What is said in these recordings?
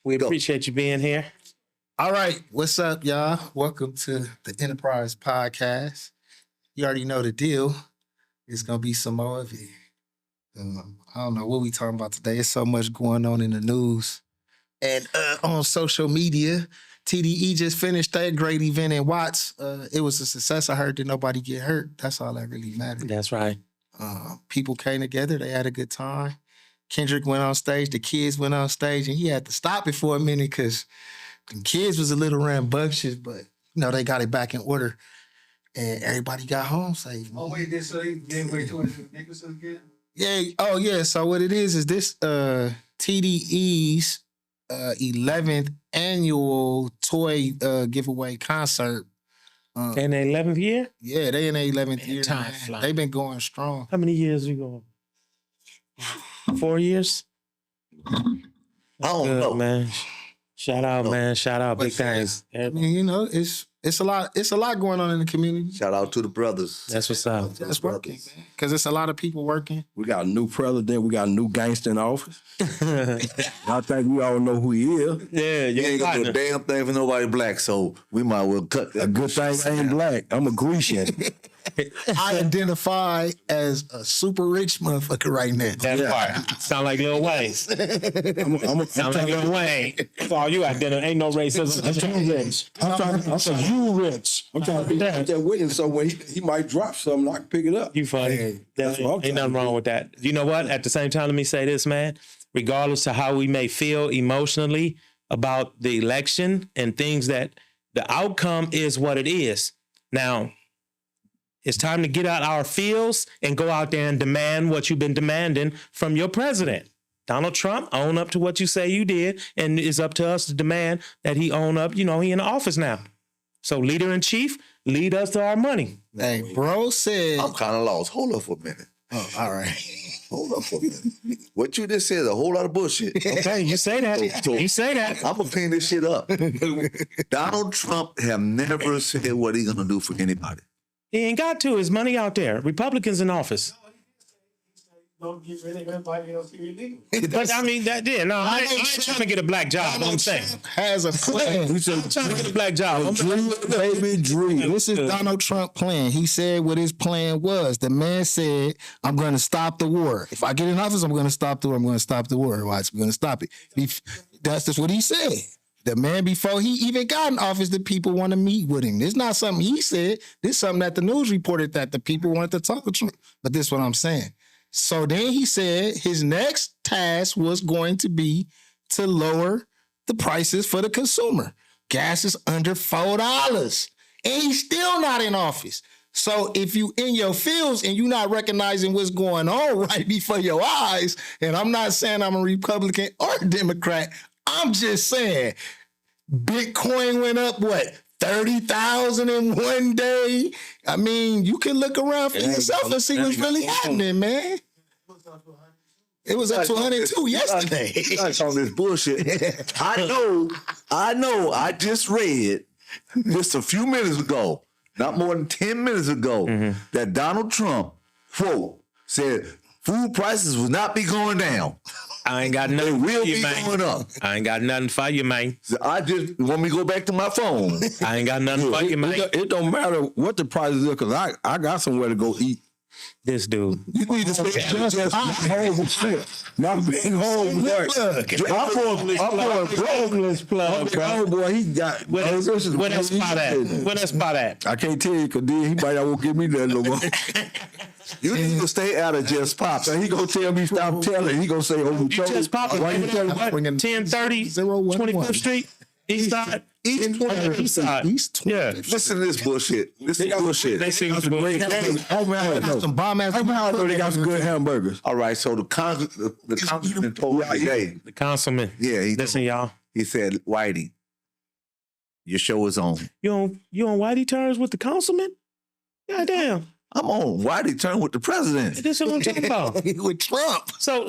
We appreciate you being here. All right, what's up, y'all? Welcome to the Enterprise Podcast. You already know the deal. It's gonna be some more of it. I don't know what we talking about today. There's so much going on in the news and on social media. TDE just finished that great event in Watts. It was a success. I heard that nobody get hurt. That's all that really mattered. That's right. People came together. They had a good time. Kendrick went on stage. The kids went on stage, and he had to stop it for a minute because the kids was a little rambunctious, but they got it back in order, and everybody got home safe. Oh wait, so they didn't wait till Nicholson again? Yeah. Oh yeah. So what it is this TDE's 11th annual toy giveaway concert. In the 11th year? Yeah, they in their 11th year. Time flies. They've been going strong. How many years we going? 4 years? I don't know, man. Shout out, man. Shout out. Big things. I mean, it's a lot going on in the community. Shout out to the brothers. That's what's up. That's working, man. Because it's a lot of people working. We got a new president. We got a new gangster in office. I think we all know who he is. Yeah, You ain't gonna do a damn thing for nobody black, so we might well cut that. A good thing I ain't black. I'm a Grecian. I identify as a super rich motherfucker right now. That part. Sound like Lil Wayne. Sound like Lil Wayne. That's all you got. Ain't no racism. I'm trying you rich. I'm trying to be that witness somewhere. He might drop something. I can pick it up. You funny. That's what I'm Ain't nothing wrong with that. You know what? At the same time, let me say this, man. Regardless of how we may feel emotionally about the election and things that the outcome is what it is. Now, it's time to get out our feels and go out there and demand what you've been demanding from your president. Donald Trump, own up to what you say you did, and it's up to us to demand that he own up. He in the office now. So leader in chief, lead us to our money. Hey, bro said... I'm kind of lost. Hold up for a minute. Oh, all right. Hold up for a minute. What you just said is a whole lot of bullshit. Okay, you say that. You say that. I'm going to clean this shit up. Donald Trump have never said what he's going to do for anybody. He ain't got to. His money out there. Republicans in office. Don't get rid of everybody else here illegal. But I mean, I ain't trying to get a black job. I'm saying. Has a plan. I'm trying to get a black job. Dream. This is Donald Trump plan. He said what his plan was. The man said, I'm going to stop the war. If I get in office, I'm going to stop the war. I'm going to stop the war. Watch, I'm going to stop it. That's just what he said. The man, before he even got in office, the people want to meet with him. This is not something he said. This is something that the news reported that the people wanted to talk to Trump. But this is what I'm saying. So then he said his next task was going to be to lower the prices for the consumer. Gas is under $4. And he's still not in office. So if you in your fields and you not recognizing what's going on right before your eyes, and I'm not saying I'm a Republican or a Democrat, I'm just saying, Bitcoin went up, 30,000 in one day? I mean, you can look around for yourself and see what's really happening, man. It was up to 102 yesterday. That's on this bullshit. I know. I just read just a few minutes ago, not more than 10 minutes ago, that Donald Trump, quote, said food prices will not be going down. I ain't got nothing They will for you, be man. going up. I ain't got nothing for you, man. So I just want me to go back to my phone. I ain't got nothing for you, man. It don't matter what the prices are, because I got somewhere to go eat. This dude. You need to stay out of Not being home, boy. I'm Homeless plug, bro. boy. He got. Where that spot at? Where that spot at? I can't tell you, because then he might not won't give me that no more. You need to stay out of Just Pop. So he gonna tell me stop telling. He gonna say, "Oh, You just pop it. Why you telling? 1030 25th Street, East Side. East Side. Yeah. Listen to this bullshit. This is bullshit. They see what's going on. Some bomb ass. I know they got some good hamburgers. All right, so the congressman told me today. The councilman. Yeah, Listen, y'all. He said, Whitey, your show is on. You on Whitey terms with the councilman? Goddamn. I'm on Whitey turn with the president. This is what I'm talking about. With Trump. So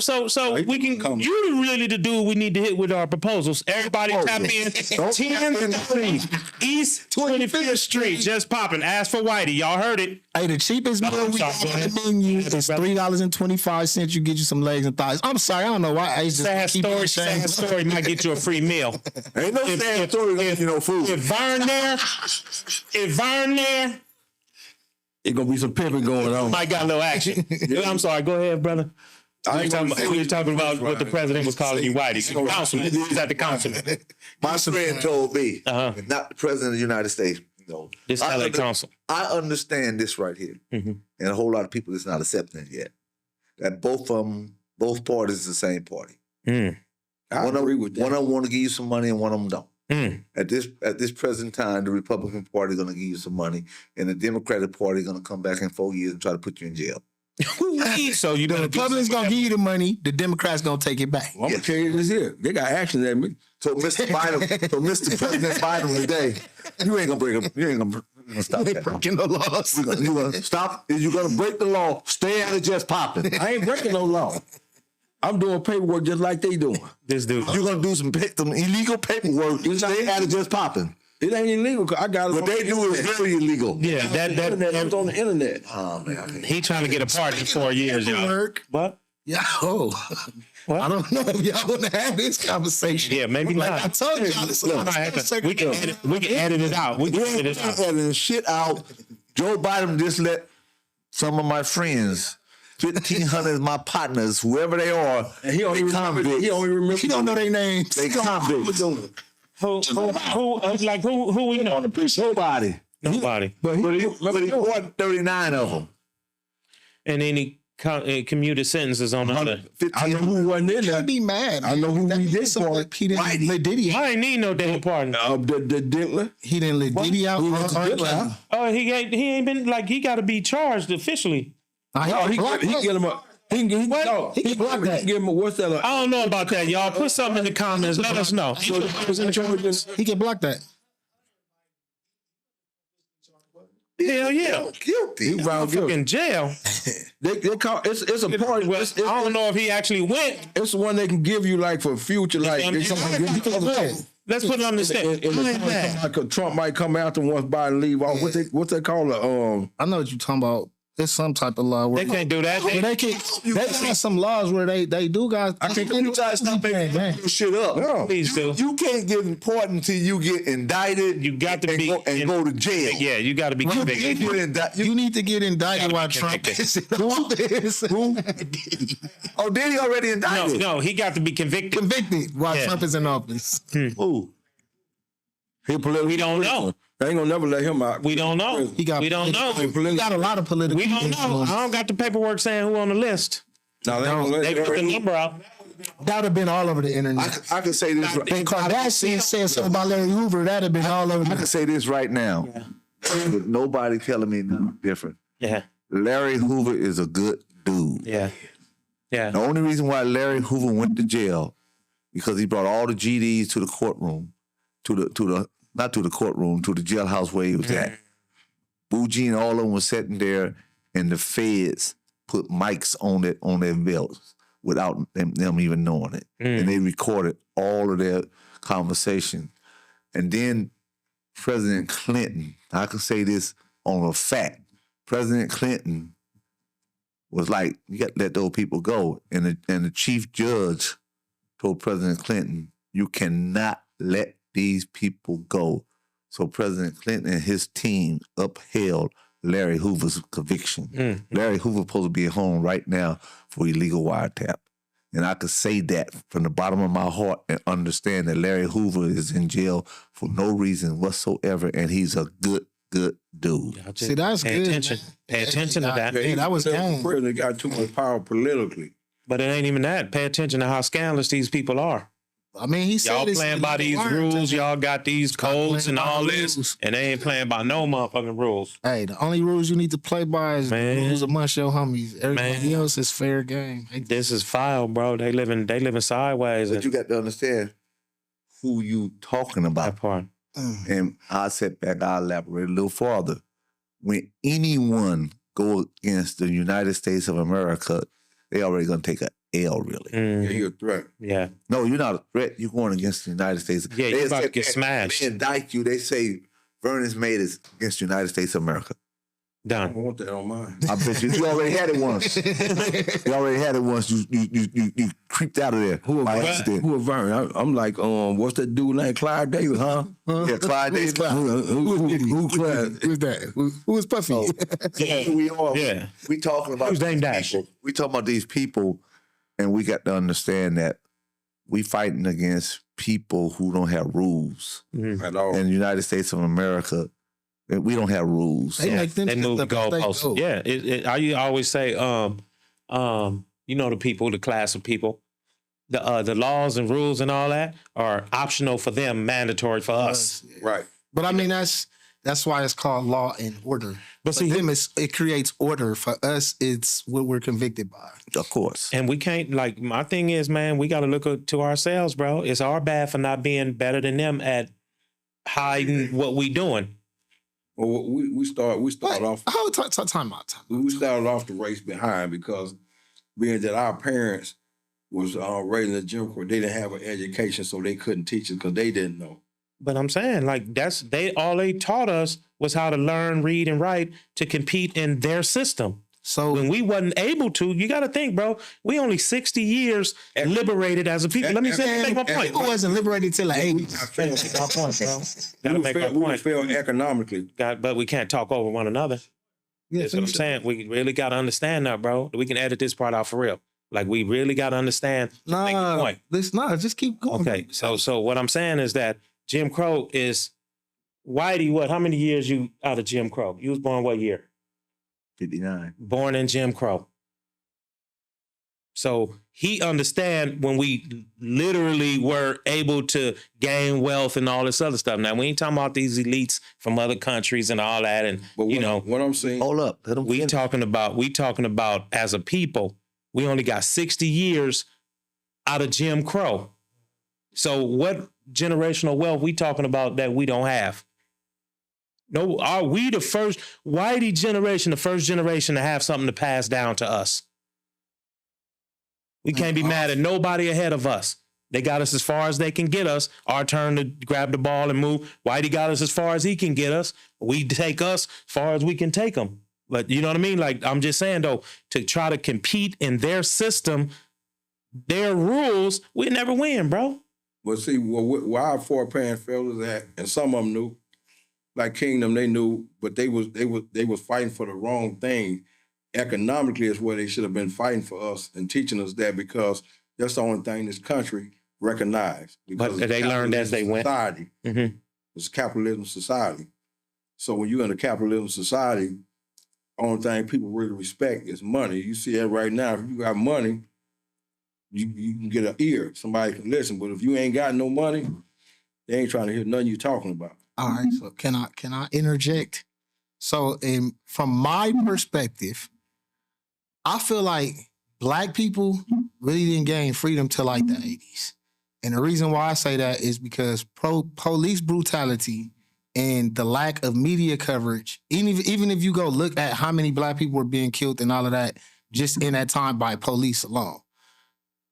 we can. You really the dude we need to hit with our proposals. Everybody tap in. 10 East 25th Street, just popping. Ask for Whitey. Y'all heard it. Hey, the cheapest meal we sorry, got go on ahead. the menu is $3.25. You get you some legs and thighs. I'm sorry, I don't know why. I just Sad keep story. on saying- Sad story might get you a free meal. Ain't no sad story gonna get you no food. If Vern there, It's gonna be some pimping going on. might got a little action. I'm sorry. Go ahead, brother. I ain't gonna say We were talking about what the president was calling you Whitey. Councilman. He's at the councilman. My friend told me, Uh-huh. not the president of the United States. No, This LA council. I understand this right here, Mhm. and a whole lot of people is not accepting it yet. That both parties is the same party. Mm. I agree with that. One of them want to give you some money, and one of them don't. Mm. At this present time, the Republican Party is going to give you some money, and the Democratic Party is going to come back in 4 years and try to put you in jail. So you The don't. Republicans gonna give you the money. The Democrats gonna take it back. Well, I'm gonna tell you this here. They got action at me. So, Mr. President Biden today, you ain't gonna stop that. Breaking the laws. You gonna stop? You're gonna break the law. Stay out of just popping. I ain't breaking no law. I'm doing paperwork just like they doing. This dude. You're gonna do some illegal paperwork. Stay out of just popping. It ain't illegal. 'Cause I got it. What they do is very illegal. Yeah, Internet. It's on the internet. Oh man. he trying to get a pardon in 4 years, y'all. Work. What? Yo, What? I don't know if y'all want to have this conversation. Yeah, maybe Like not. I told y'all, this is We can edit it out. We can edit it out. Editing shit out. Joe Biden just let some of my friends, 1,500 of my partners, whoever they are, And he don't they even remember. convicts. He don't even remember. You don't know their names. They convicts. Who we know? Nobody. Nobody. But he, But he fought 39 of them. And then he commuted sentences on the other. I know who wasn't in there. I'd be mad. I know who he did Something for like He didn't let Diddy out. I ain't need no damn pardon. The Diddler. He didn't let Diddy out. Who was the Diddler out? Oh, he ain't been like he got to be charged officially. Nah, No, he get him a. He can block that. He give him a what's that? I don't know about that, y'all. Put something in the comments. Let us know. He can block that. Hell yeah. Guilty. He found guilty. In jail. They call it's a party. It's, I don't know if he actually went. it's one they can give you like for future, like Yeah, it's something yeah. you can Yeah. Let's put it on the stand. like Trump might come after once Biden leave off. What's they call it? I know what you're talking about. There's some type of law where They can't do that. they got some laws where they do guys. I can't you try to stop making your shit up. No. Please do. You can't get important until you get indicted. You got to and be go to jail. Yeah, you got to be You convicted. can't get You need to get indicted Gotta while be Trump convicted. is in office. Oh, did he already indicted? No, he got to be convicted. Convicted while Yeah. Trump is in office. Who? He political. We don't know. They ain't gonna never let him out. We don't know. He got. We don't know. He got a lot of political. We don't know. influence. I don't got the paperwork saying who on the list. No, they ain't gonna They let put the number out. That would have been all over the internet. I can say this. And Kardashian said something about Larry Hoover. That'd have been all over. I can say this right now. With nobody telling me nothing different. Yeah, Larry Hoover is a good dude. yeah, yeah. The only reason why Larry Hoover went to jail because he brought all the GDs to the courtroom, to the not to the courtroom, to the jailhouse where he was at. Bougie and all of them was sitting there, and the feds put mics on their belts without them even knowing it, and they recorded all of their conversation. And then President Clinton, I can say this on a fact, President Clinton was like, you got to let those people go. And the chief judge told President Clinton, you cannot let these people go. So President Clinton and his team upheld Larry Hoover's conviction. Larry Hoover supposed to be at home right now for illegal wiretap. And I could say that from the bottom of my heart and understand that Larry Hoover is in jail for no reason whatsoever, and he's a good dude. See, that's Pay good. attention. man. Pay attention to that. Yeah, that was game. President got too much power politically. But it ain't even that. Pay attention to how scandalous these people are. I mean, he said Y'all this playing in by the these word. rules. Y'all got these codes and all this, rules. and they ain't playing by no motherfucking rules. Hey, the only rules you need to play by is Man. rules amongst your homies. Everybody Man. else is fair game. Hey, This is foul, bro. They living sideways. But you got to understand who you talking about. that part. And I'll sit back, I'll elaborate a little farther. When anyone go against the United States of America, they already gonna take a L, really. Yeah, he a threat. Yeah. No, you're not a threat. You're going against the United States. Yeah, you're about to said- get smashed. They indict you. They say Vernon's made is against the United States of America. I Done. don't want that on mine. I bet you already had it once. You already had it once. You creeped out of there Who by a accident. Who a Vern? I'm like, what's that dude named Clyde Davis, huh? Yeah, Clyde Davis. Who Clyde? Who's that? Who is Puffy? We are. Yeah. We talking about Who's named these Dash? people. We talking about these people, and we got to understand that we fighting against people who don't have rules. At all. In the United States of America, we don't have rules. They make them They shit move up the as they goalposts. go. Yeah. I always say, you know, the people, the class of people, the laws and rules and all that are optional for them, mandatory for us. Right. But I mean, that's why it's called law and order. But But see, for them, it creates order. For us, it's what we're convicted by. Of course. and we can't, like, my thing is, man, we got to look to ourselves, bro. It's our bad for not being better than them at hiding what we doing. Well, we start off. How time out? We started off the race behind because being that our parents was raised in the Jim Crow, they didn't have an education, so they couldn't teach us because they didn't know. But I'm saying, like, all they taught us was how to learn, read, and write to compete in their system. So When we wasn't able to, you got to think, bro, we only 60 years liberated as a people. Let me make my point. people wasn't liberated till the 80s. My point, bro. Gotta make my We point. failed economically. But we can't talk over one another. That's what I'm saying. We really got to understand that, bro. We can edit this part out for real. Like, we really got to understand. Make the point. Just keep going. Okay, so what I'm saying is that Jim Crow is Whitey. What? How many years you out of Jim Crow? You was born what year? 59. Born in Jim Crow. So he understand when we literally were able to gain wealth and all this other stuff. Now we ain't talking about these elites from other countries and all that, and But you know what I'm saying, Hold up. Let 'em we finish. talking about as a people. We only got 60 years out of Jim Crow. So what generational wealth we talking about that we don't have? No, are we the first Whitey generation, the first generation to have something to pass down to us? We can't be mad at nobody ahead of us. They got us as far as they can get us. Our turn to grab the ball and move. Whitey got us as far as he can get us. We take us as far as we can take them. But you know what I mean? Like, I'm just saying, though, to try to compete in their system, their rules, we never win, bro. but see, where our foreparent fellas at, and some of them knew, like Kingdom, they knew, but they was fighting for the wrong thing. Economically is where they should have been fighting for us and teaching us that, because that's the only thing this country recognized. But Because they learned as they went. Society. Mhm. It's a capitalism society. So when you're in a capitalism society, only thing people really respect is money. You see that right now. If you got money, you can get an ear. Somebody can listen. But if you ain't got no money, they ain't trying to hear nothing you talking about. All right. So can I interject? So from my perspective, I feel like Black people really didn't gain freedom till like the 80s. And the reason why I say that is because police brutality and the lack of media coverage, even if you go look at how many Black people were being killed and all of that, just in that time by police alone.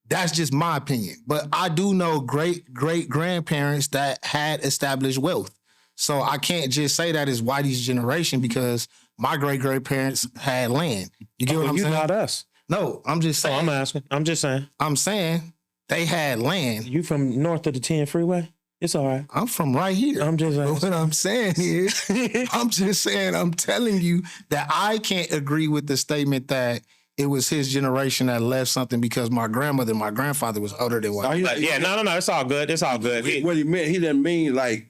That's just my opinion. But I do know great-great-grandparents that had established wealth. So I can't just say that is Whitey's generation because my great-grandparents had land. You get what I'm You saying? not us. No, I'm just So saying. I'm asking. I'm just saying. I'm saying they had land. You from north of the 10 freeway? It's all right. I'm from right here. I'm just But asking. what I'm saying is, I'm just saying, I'm telling you that I can't agree with the statement that it was his generation that left something because my grandmother and my grandfather was older than what. Yeah, no. It's all good. It's all good. What he meant, he didn't mean like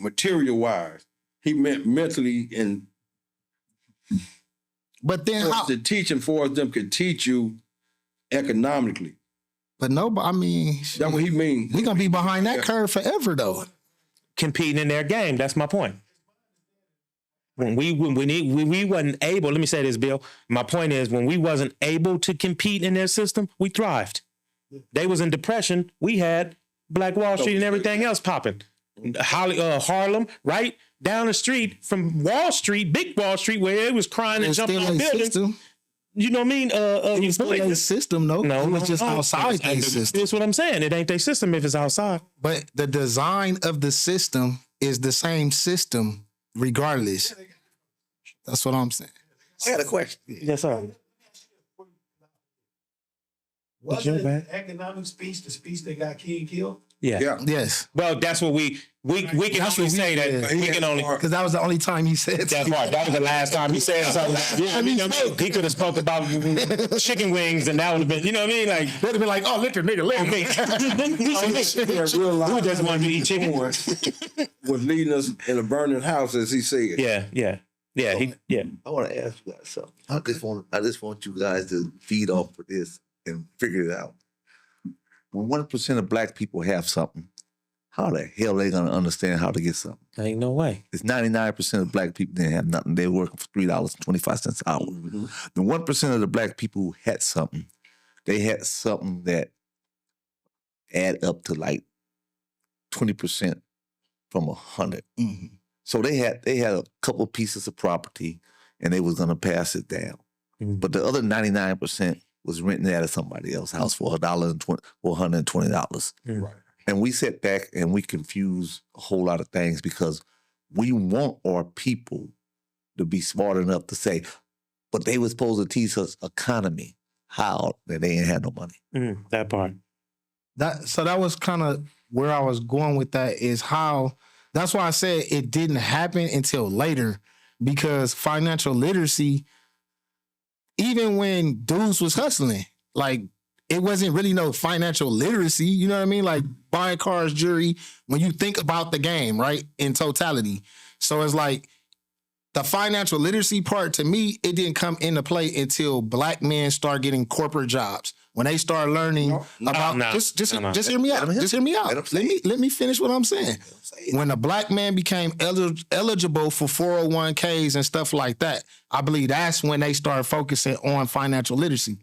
material-wise. He meant mentally, and But then how? the teaching for them could teach you economically. But no, but I mean, That's what he mean. we're gonna be behind that curve forever, though. Competing in their game. That's my point. When we wasn't able, let me say this, Bill. My point is when we wasn't able to compete in their system, we thrived. They was in depression. We had Black Wall Street and everything else popping. Harlem, right? down the street from Wall Street, big Wall Street, where it was crying and It's jumping still on a buildings. system. You know what I mean? It's still a system, no. No, It was just outside their their system. That's what I'm saying. It ain't their system if it's outside. But the design of the system is the same system regardless. That's what I'm saying. I got a question. Yes, sir. Wasn't your it the economic speech, the speech that got King killed? Yeah. Yeah. Yes. Well, that's what we can That's only what we say that said. we can only. Because that was the only time he said That part. That was the last time he said something. Yeah, I mean, he could have spoke about chicken wings, and that would have been, you know what I mean? Like, They'd have been like, oh, let your nigga live. who doesn't want to eat chicken? Was leading us in a burning house, as he said. Yeah. I want to ask you guys something. I just want you guys to feed off of this and figure it out. When 1% of black people have something, how the hell are they gonna understand how to get something? Ain't no way. It's 99% of black people didn't have nothing. They were working for $3.25 an hour. Mm-hmm. The 1% of the black people who had something, they had something that add up to like 20% from 100. Mhm. So they had a couple pieces of property and they was gonna pass it down. Mhm. But the other 99% was renting out of somebody else's house for $120. Right. And we sit back and we confuse a whole lot of things because we want our people to be smart enough to say, but they were supposed to teach us economy. How? That they ain't had no money. That part. That was kind of where I was going with that is how that's why I said it didn't happen until later because financial literacy, even when dudes was hustling, like it wasn't really no financial literacy, you know what I mean? Like buying cars, jewelry, when you think about the game, right? In totality. So it's like the financial literacy part to me, it didn't come into play until black men start getting corporate jobs. When they start learning about just hear me out. Just hear me out. Let me finish what I'm saying. When a black man became eligible for 401ks and stuff like that, I believe that's when they started focusing on financial literacy.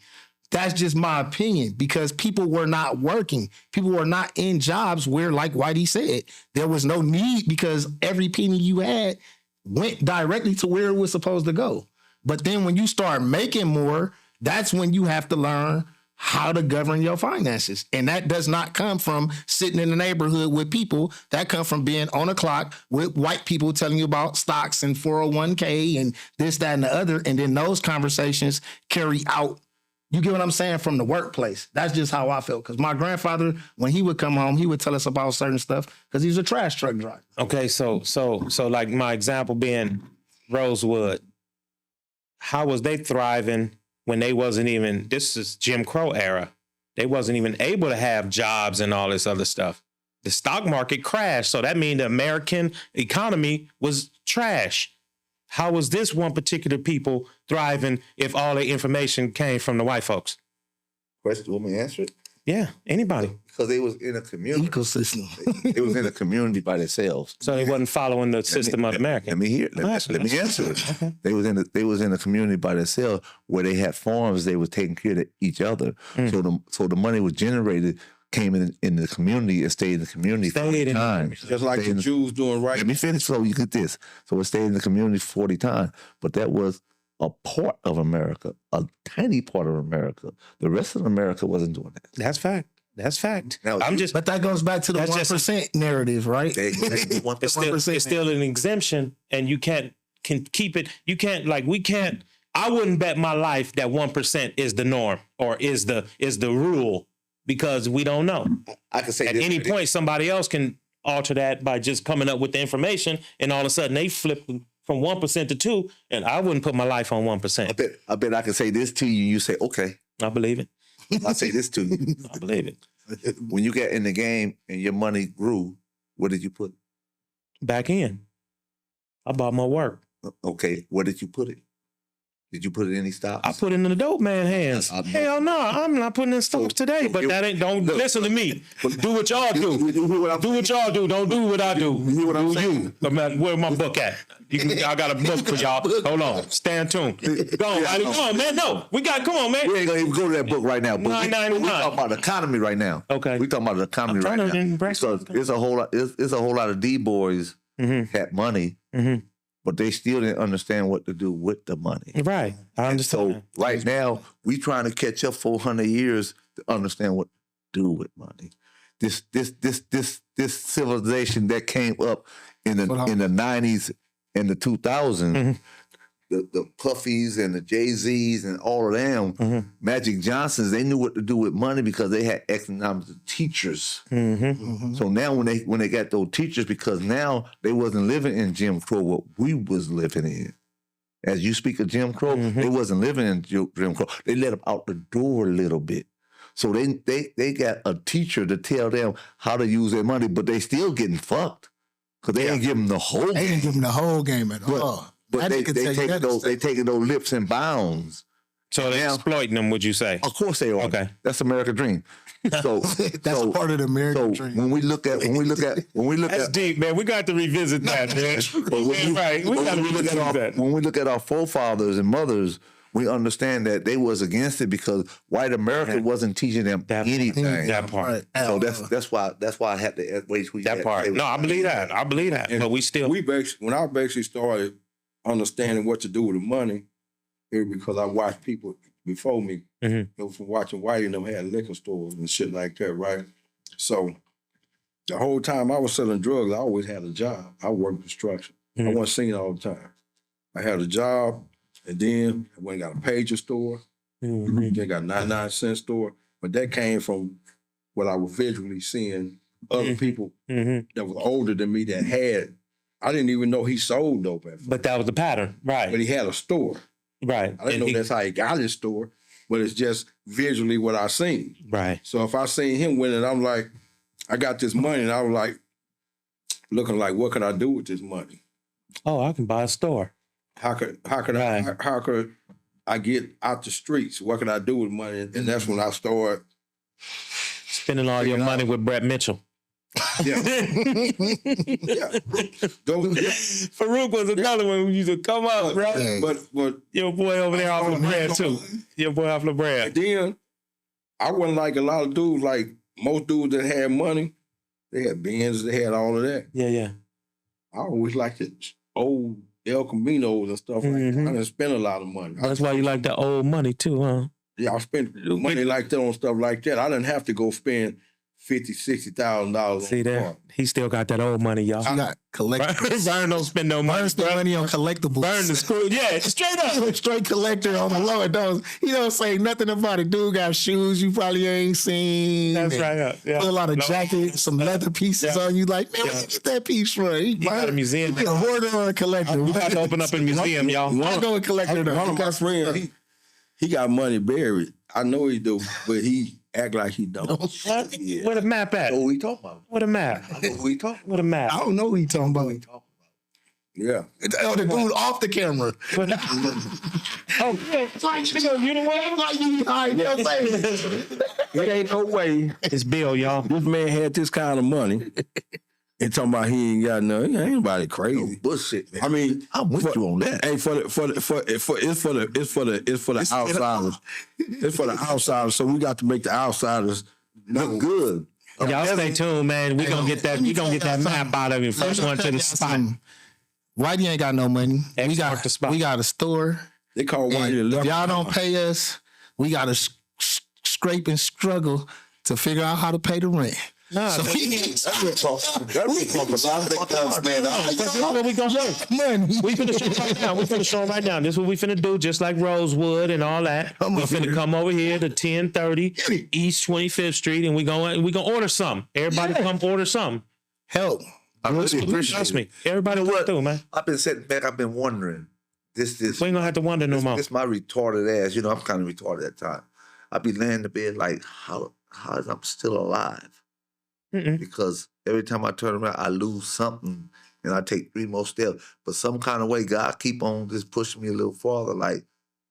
That's just my opinion because people were not working. People were not in jobs where, like Whitey said, there was no need because every penny you had went directly to where it was supposed to go. But then when you start making more, that's when you have to learn how to govern your finances. And that does not come from sitting in the neighborhood with people. That comes from being on a clock with white people telling you about stocks and 401k and this, that, and the other. And then those conversations carry out. You get what I'm saying? From the workplace. That's just how I felt. Because my grandfather, when he would come home, he would tell us about certain stuff because he was a trash truck driver. Okay, so like my example being Rosewood. How was they thriving when they wasn't even, this is Jim Crow era. They wasn't even able to have jobs and all this other stuff. The stock market crashed. So that means the American economy was trash. How was this one particular people thriving if all the information came from the white folks? Question, want me to answer it? Yeah, anybody. Because they was in a community. Ecosystem. They was in a community by themselves. So they wasn't following the system of America. Let me answer it. Okay. They was in a community by themselves where they had farms. They was taking care of each other. So the money was generated, came in the community and stayed in the community Stayed 40 in the times. Just like the Jews doing right. Let me finish so you get this. So it stayed in the community 40 times. But that was a part of America, a tiny part of America. The rest of America wasn't doing that. That's fact. That's fact. Now, I'm just, But that goes back to the That's 1% narrative, right? it's still an exemption and you can keep it. You can't, like, we can't, I wouldn't bet my life that 1% is the norm or is the rule because we don't know. I can say At this, any point, somebody else can alter that by just coming up with the information and all of a sudden they flip from 1% to 2%, and I wouldn't put my life on 1%. I bet I can say this to you. You say, okay. I believe it. I say this to you. I believe it. When you get in the game and your money grew, what did you put? Back in. I bought more work. Okay, where did you put it? Did you put it in any stocks? I put it in the dope man hands. Hell no, I'm not putting in stocks today. But that ain't. Don't listen to me. Do what y'all do. Do what y'all do. Don't do what I do. You hear what I'm saying? Where my book at? I got a book for y'all. Hold on. Stay tuned. Go on, Riley. Come on, man. No, we got. Come on, man. We ain't gonna even go to that book right now. But we talking about the economy right now. Okay. We talking about the economy I'm right trying to now. embrace Because it's a whole lot. It's a whole lot of D boys had money, but they still didn't understand what to do with the money. Right. I understand. So right now, we trying to catch up 400 years to understand what to do with money. This civilization that came up in the 90s and the 2000s, the Puffies and the Jay-Z's and all of them, Magic Johnsons, they knew what to do with money because they had economic teachers. So now when they got those teachers, because now they wasn't living in Jim Crow, what we was living in. As you speak of Jim Crow, they wasn't living in Jim Crow. They let them out the door a little bit. So they got a teacher to tell them how to use their money, but they still getting fucked. Because they ain't give them the whole They didn't give him the whole game at all. But they could tell you taking that those stuff. lips and bounds. So they're Now- exploiting them, would you say? Of course they are. Okay. That's American dream. So That's part of the American dream. when we look That's at deep, man. We got to revisit that, man. Right. We got to revisit that. when we look at our forefathers and mothers, we understand that they was against it because white America wasn't teaching them anything. That part. So that's why I had to wait. That part. No, I believe that. I believe that. But we still. When I basically started understanding what to do with the money, it was because I watched people before me. You know, from watching Whitey and them had liquor stores and shit like that, right? So the whole time I was selling drugs, I always had a job. I worked construction. I wasn't singing all the time. I had a job, and then I went and got a pager store. Then got a 99-cent store. But that came from what I was visually seeing other people that was older than me that had. I didn't even know he sold dope at first. But that was the pattern. Right. But he had a store. Right. I didn't know that's how he got his store, but it's just visually what I seen. Right. So if I seen him winning, I'm like, I got this money, and I was like, looking like, what can I do with this money? Oh, I can buy a store. How could Right. how could I get out the streets? What can I do with money? And that's when I started. Spending all your money with Brett Mitchell. Yeah. Farouk was another one who used to come up, bro. But Your boy over there off La Brea, too. Your boy off La Brea. then I wasn't like a lot of dudes, like most dudes that had money, they had Benz, they had all of that. Yeah, yeah. I always liked the old El Caminos and stuff like that. I didn't spend a lot of money. That's why you like the old money, too, huh? I spent money like that on stuff like that. I didn't have to go spend $50,000-$60,000 See on a there? car. He still got that old money, y'all. You got collectibles. Vern don't spend no money. Burn spend money on collectibles. Burn the screw. Yeah, straight up. Straight collector on the low. He don't say nothing about it. Dude got shoes you probably ain't seen. That's and right up. Yeah. Put a lot of No. jackets, some leather pieces Yeah. on you. Like, man, where you get that piece from? He got a museum. He a hoarder or a collector? We got to open up a museum, y'all. I know a collector though. One of my friends, he got money buried. I know he do, but he act like he don't. What? Where the map at? who we talking about. What a map? I know who we talking What a map? I don't know who he talking about. Yeah. Oh, the dude off the camera. Oh, yeah. You know what? Like you hide your face. It ain't no way It's Bill, y'all. this man had this kind of money and talking about he ain't got nothing. Ain't nobody crazy. Bullshit, man. I mean, I'm with you on that. hey, it's for the outsiders. It's for the outsiders. So we got to make the outsiders Look good. Y'all stay tuned, man. We gonna get that. We gonna get that map out of you. First one to the spot. Whitey ain't got no money. X marked the spot. We got a store. They call white And the if left. y'all don't pay us, we got to scrape and struggle to figure out how to pay the rent. Nah, So that's what we gonna do. money. We finna show right now. We finna show right now. This is what we finna do, just like Rosewood and all that. We finna come over here to 1030 East 25th Street, and we gonna order something. Everybody come order something. Help. I really appreciate Trust it. me. Everybody come through, man. I've been sitting back. I've been wondering. This We ain't gonna have to wonder no more. This my retarded ass. You know, I'm kind of retarded at times. I be laying in the bed like, how is I'm still alive? Because every time I turn around, I lose something, and I take 3 more steps. But some kind of way, God keep on just pushing me a little farther. Like,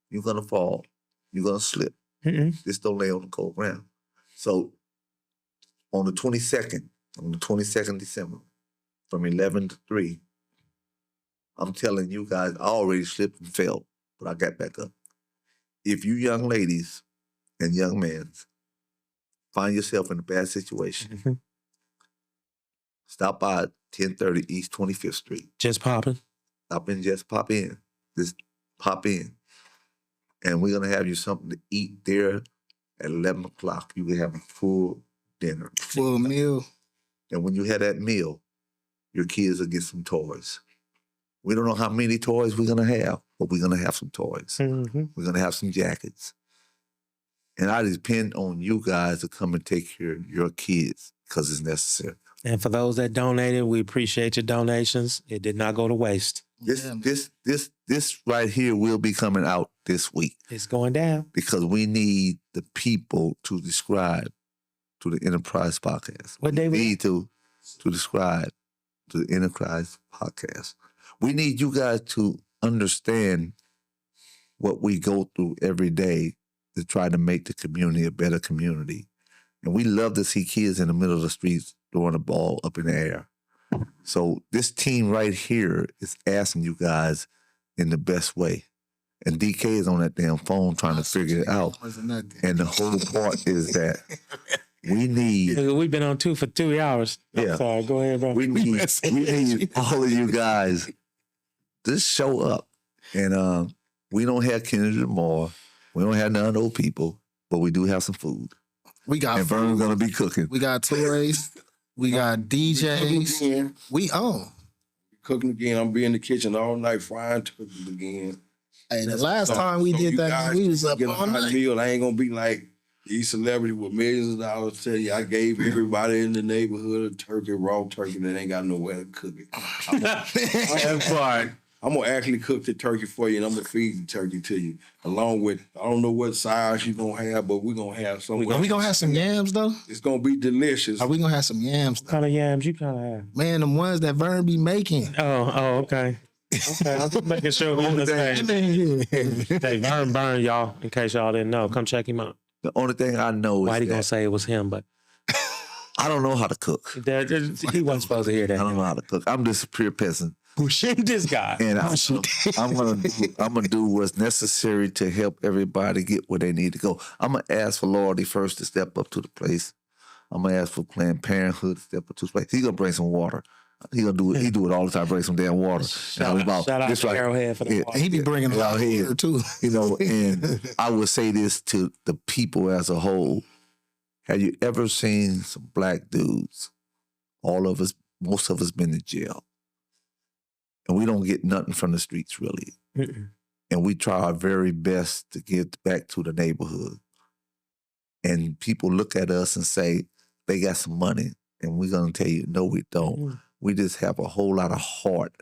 you're gonna fall, you're gonna slip. Just don't lay on the cold ground. So, on the 22nd December, from 11 to 3. I'm telling you guys, I already slipped and fell, but I got back up. If you young ladies and young men find yourself in a bad situation, Stop by 1030 East 25th Street. Just popping. Just pop in. Just pop in. And we're going to have you something to eat there at 11 o'clock. You will have a full dinner. Full meal. And when you have that meal, your kids will get some toys. We don't know how many toys we're going to have, but we're going to have some toys. Mm-hmm. We're going to have some jackets. And I depend on you guys to come and take care of your kids because it's necessary. And for those that donated, we appreciate your donations. It did not go to waste. This right here will be coming out this week It's going down. because we need the people to describe to the Enterprise Podcast. What day we was need to describe to the Enterprise Podcast. We need you guys to understand what we go through every day to try to make the community a better community. And we love to see kids in the middle of the streets throwing the ball up in the air. So this team right here is asking you guys in the best way. And DK is on that damn phone trying to figure it out. And the whole part is that we need We've been on for 2 hours. I'm Yeah. sorry. Go ahead, bro. we need all of you guys to show up. And we don't have Kennedy Lamar. We don't have none of those people, but we do have some food. We got And Vern's gonna be cooking. We got toys. We got DJs. Again, We own. cooking again. I'm be in the kitchen all night frying turkeys again. Hey, the last time we So did you that, guys we was up get a all hot night. meal. I ain't gonna be like these celebrities with millions of dollars tell you I gave everybody in the neighborhood a turkey, raw turkey that ain't got nowhere to cook it. That part. I'm gonna actually cook the turkey for you, and I'm gonna feed the turkey to you, along with I don't know what size you gonna have, but we're gonna have some. Are we gonna have some yams though? It's gonna be delicious. Are we gonna have some yams? What kind of yams you kind of have? Man, the ones that Vern be making. Oh, okay. Okay, I'm just making sure we understand. Hey, Vern, y'all, in case y'all didn't know. Come check him out. The only thing I know Why is he gonna that say it was him, but I don't know how to cook. he wasn't supposed to hear I don't that. know how to cook. I'm just a pure peasant. This guy. And I'm gonna do what's necessary to help everybody get where they need to go. I'm gonna ask for Lordy first to step up to the place. I'm gonna ask for Planned Parenthood to step up to the place. He's gonna bring some water. He gonna do it. He do it all the time. Bring some damn water. Shout out this to right- Arrowhead for the Yeah. water. He be bringing a lot of Yeah. here too. You know, and I would say this to the people as a whole. Have you ever seen some black dudes? All of us, most of us been in jail. And we don't get nothing from the streets really. Mm-mm. And we try our very best to get back to the neighborhood. And people look at us and say, they got some money. And we're gonna tell you, no, we don't. Mm. We just have a whole lot of heart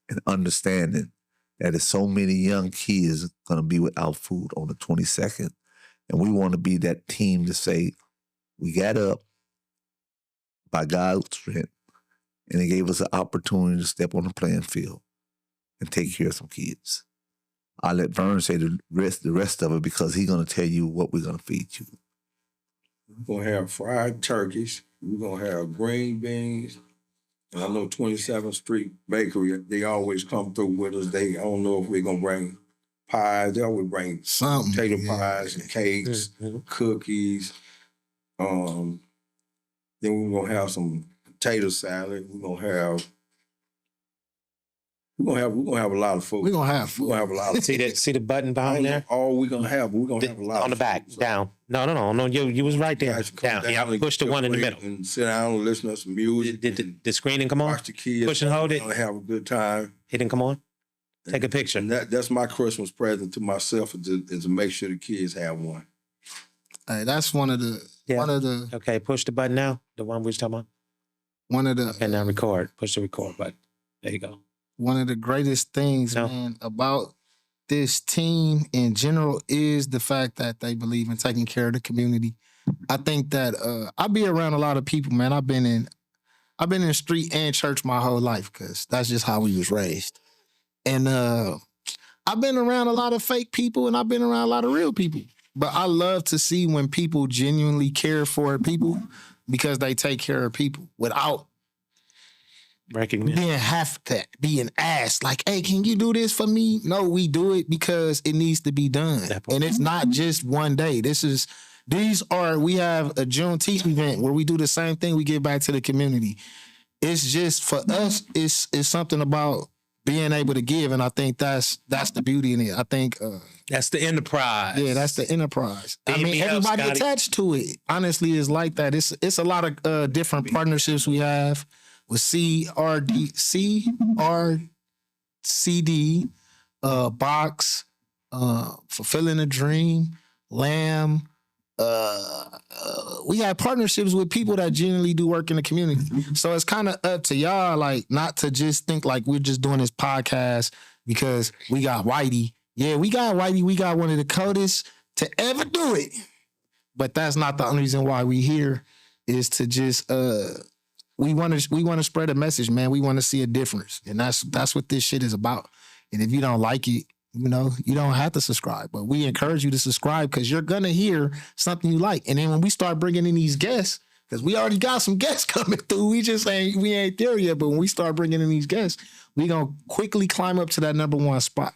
and understanding that there's so many young kids gonna be without food on the 22nd. And we want to be that team to say, we got up by God's strength, and He gave us an opportunity to step on the playing field and take care of some kids. I'll let Vern say the rest of it because he's gonna tell you what we're gonna feed you. We're gonna have fried turkeys. We're gonna have green beans. And I know 27th Street Bakery, they always come through with us. I don't know if we're gonna bring pies. They always bring Something. potato Yeah. pies and cakes, Mhm. cookies. Then we're gonna have some potato salad. We're gonna have a lot of food. We're gonna have We're food. gonna have a lot of See the button I behind don't know there? all we're gonna have. We're gonna have a lot On the of back, food. So down. No. You was right there. guys come Down. Yeah, and push the get one in the away middle. and sit down and listen to some music. Did the screen didn't come on? Watch the kids. Push and hold it. And have a good time. It didn't come on? Take a picture. And that's my Christmas present to myself is to make sure the kids have one. Hey, that's one of the Okay, push the button now. The one we was talking about. And now record. Push the record button. There you go. one of the greatest things, No. man, about this team in general is the fact that they believe in taking care of the community. I think that I be around a lot of people, man. I've been in street and church my whole life because that's just how we was raised. And I've been around a lot of fake people and I've been around a lot of real people. But I love to see when people genuinely care for people because they take care of people without Recognition. being asked, like, hey, can you do this for me? No, we do it because it needs to be done. That part. And it's not just one day. We have a Juneteenth event where we do the same thing. We give back to the community. it's just for us, it's something about being able to give, and I think that's the beauty in it. I think That's the enterprise. yeah, that's the enterprise. I Beam mean, me up, everybody Scotty. attached to it, honestly, is like that. It's a lot of different partnerships we have with CRCD, Box, Fulfilling a Dream, Lamb. We have partnerships with people that genuinely do work in the community. So it's kind of up to y'all, like, not to just think like we're just doing this podcast because we got Whitey. Yeah, we got Whitey. We got one of the coldest to ever do it. But that's not the only reason why we here, is to just we want to spread a message, man. We want to see a difference. And that's what this shit is about. And if you don't like it, you know, you don't have to subscribe, but we encourage you to subscribe because you're going to hear something you like. And then when we start bringing in these guests, because we already got some guests coming through, we ain't there yet. But when we start bringing in these guests, we going to quickly climb up to that #1 spot.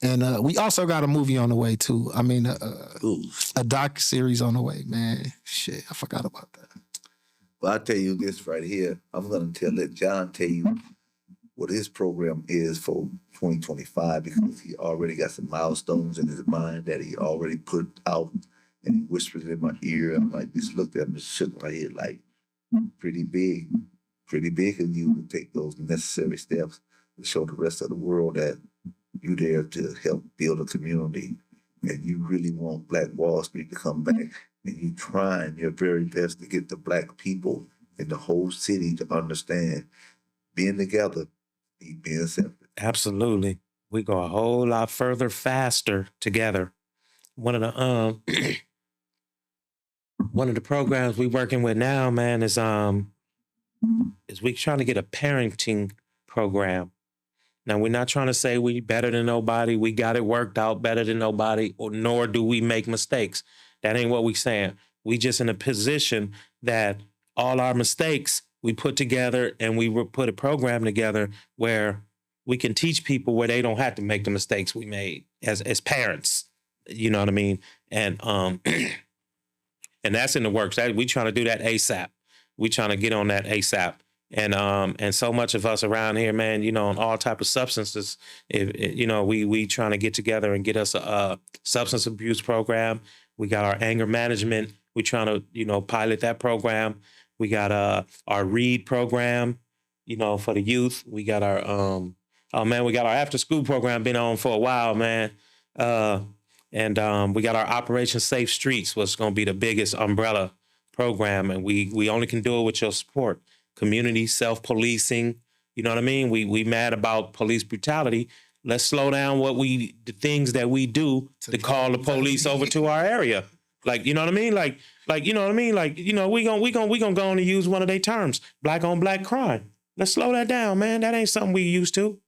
And we also got a movie on the way too. I mean, a doc series on the way, man. Shit, I forgot about that. But I'll tell you this right here. I'm going to let John tell you what his program is for 2025, because he already got some milestones in his mind that he already put out, and he whispers in my ear. I'm like, just looked at him and shook my head like, pretty big of you to take those necessary steps to show the rest of the world that you there to help build a community, and you really want Black Wall Street to come back, and you trying your very best to get the Black people in the whole city to understand being together, being separate. Absolutely. We go a whole lot further, faster together. One of the programs we working with now, man, is we trying to get a parenting program. Now, we're not trying to say we better than nobody. We got it worked out better than nobody, nor do we make mistakes. That ain't what we saying. We just in a position that all our mistakes we put together, and we put a program together where we can teach people where they don't have to make the mistakes we made as parents. You know what I mean? And and that's in the works. We trying to do that ASAP. We trying to get on that ASAP. And so much of us around here, man, you know, on all type of substances, you know, we trying to get together and get us a substance abuse program. We got our anger management. We trying to, you know, pilot that program. We got our READ program, you know, for the youth. We got our we got our after school program been on for a while, man. And we got our Operation Safe Streets, what's going to be the biggest umbrella program, and we only can do it with your support. Community self-policing, you know what I mean? We mad about police brutality. Let's slow down the things that we do to call the police over to our area. Like, you know what I mean? Like, you know what I mean? Like, you know, we gonna go on and use one of their terms, black on black crime. Let's slow that down, man. That ain't something we used to.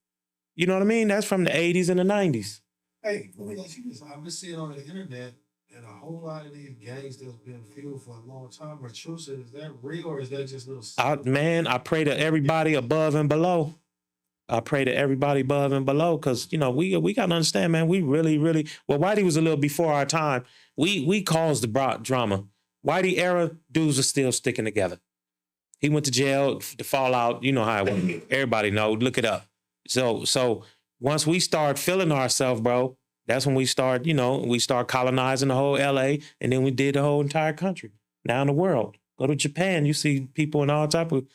You know what I mean? That's from the 80s and the 90s. Hey, let me ask you this. I've been seeing on the internet, and a whole lot of these gangs that's been fueled for a long time are true. So is that real, or is that just little? I pray to everybody above and below. I pray to everybody above and below, because, you know, we got to understand, man, we really, well, Whitey was a little before our time. We caused the drama. Whitey era dudes are still sticking together. He went to jail, the fallout, you know how it went. Everybody know, look it up. So once we start feeling ourselves, bro, that's when we start, you know, we start colonizing the whole LA, and then we did the whole entire country. Now in the world. Go to Japan, you see people in all type of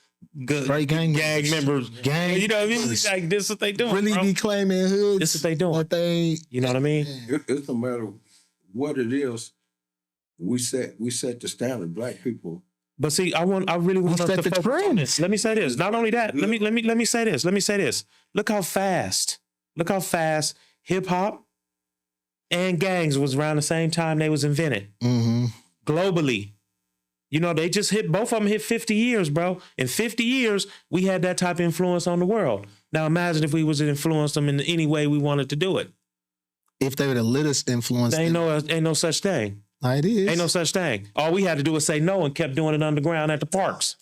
good Straight gang members. You know what I mean? Like, this is what they doing, really bro. be claiming hoods. This is what they doing. What they, You know what I mean? It's no matter what it is. We set the standard. Black people. But see, I really want us set to the focus on trend. this. Let me say this. Not only that, let me say this. Look how fast hip hop and gangs was around the same time they was invented. mm-hmm. Globally. You know, they just both of them hit 50 years, bro. In 50 years, we had that type of influence on the world. Now imagine if we was to influence them in any way we wanted to do it. If they would have let us influence There them. ain't no such thing. It is. Ain't no such thing. All we had to do was say no and kept doing it underground at the parks.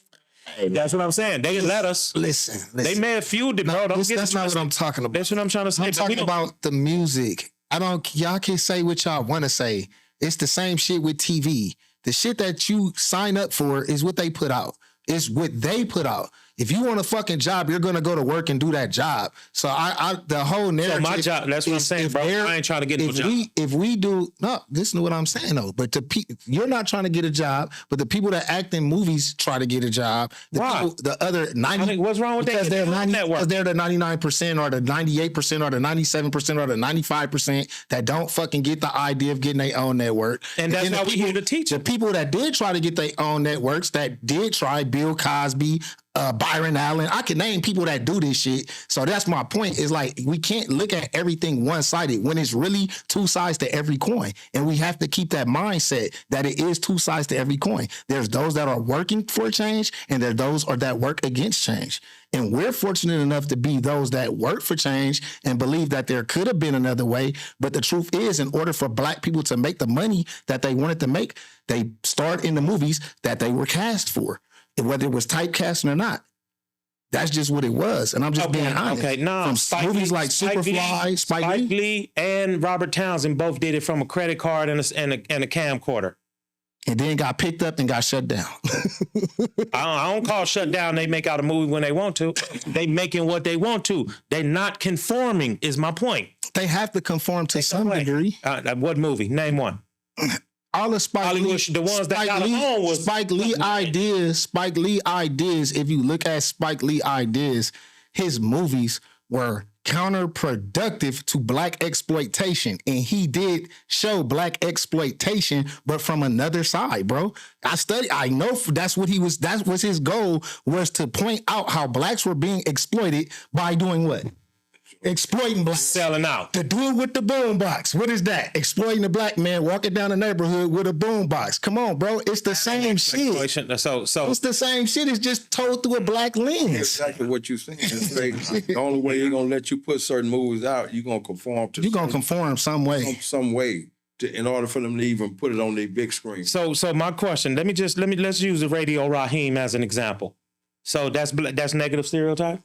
That's what I'm saying. They didn't let us. Listen. They may have fueled it, bro. That's not what I'm talking about. That's what I'm trying to say. I'm talking about the music. Y'all can say what y'all want to say. It's the same shit with TV. The shit that you sign up for is what they put out. It's what they put out. If you want a fucking job, you're gonna go to work and do that job. So the whole So narrative. my job, that's what I'm is saying, if bro. they're- I ain't trying to get no job. If we do, no, listen to what I'm saying though. But you're not trying to get a job, but the people that act in movies try to get a job. Why? The other 90. What's wrong with because that? they're 90, Network. because they're the 99% or the 98% or the 97% or the 95% that don't fucking get the idea of getting their own network. And that's then why the we here to teach The them. people that did try to get their own networks, that did try, Bill Cosby, Byron Allen. I can name people that do this shit. So that's my point. Is like we can't look at everything one-sided when it's really two sides to every coin. And we have to keep that mindset that it is two sides to every coin. There's those that are working for change, and there's those that work against change. And we're fortunate enough to be those that work for change and believe that there could have been another way. But the truth is, in order for Black people to make the money that they wanted to make, they starred in the movies that they were cast for, whether it was typecasting or not. That's just what it was. And I'm just being honest. Okay, no. From movies like Superfly, Spike Lee. Lee and Robert Townsend both did it from a credit card and a camcorder. And then got picked up and got shut down. I don't call shut down. They make out a movie when they want to. They making what they want to. They're not conforming, is my point. They have to conform to some degree. What movie? Name one. All of Spike Hollywood, Lee, the ones that got along was Spike Lee ideas. If you look at Spike Lee ideas, his movies were counterproductive to Black exploitation, and he did show Black exploitation, but from another side, bro. I know that's what he was. That was his goal, was to point out how Blacks were being exploited by doing what? Exploiting Blacks. selling out. To do it with the boombox. What is that? Exploiting the Black man walking down the neighborhood with a boombox. Come on, bro. It's the same shit. So It's the same shit. It's just told through a Black lens. Exactly what you saying. It's like, the only way you're gonna let you put certain movies out, you're gonna conform to You're going to conform some way. some way in order for them to even put it on their big screen. So my question. Let's use the Radio Raheem as an example. So that's negative stereotype.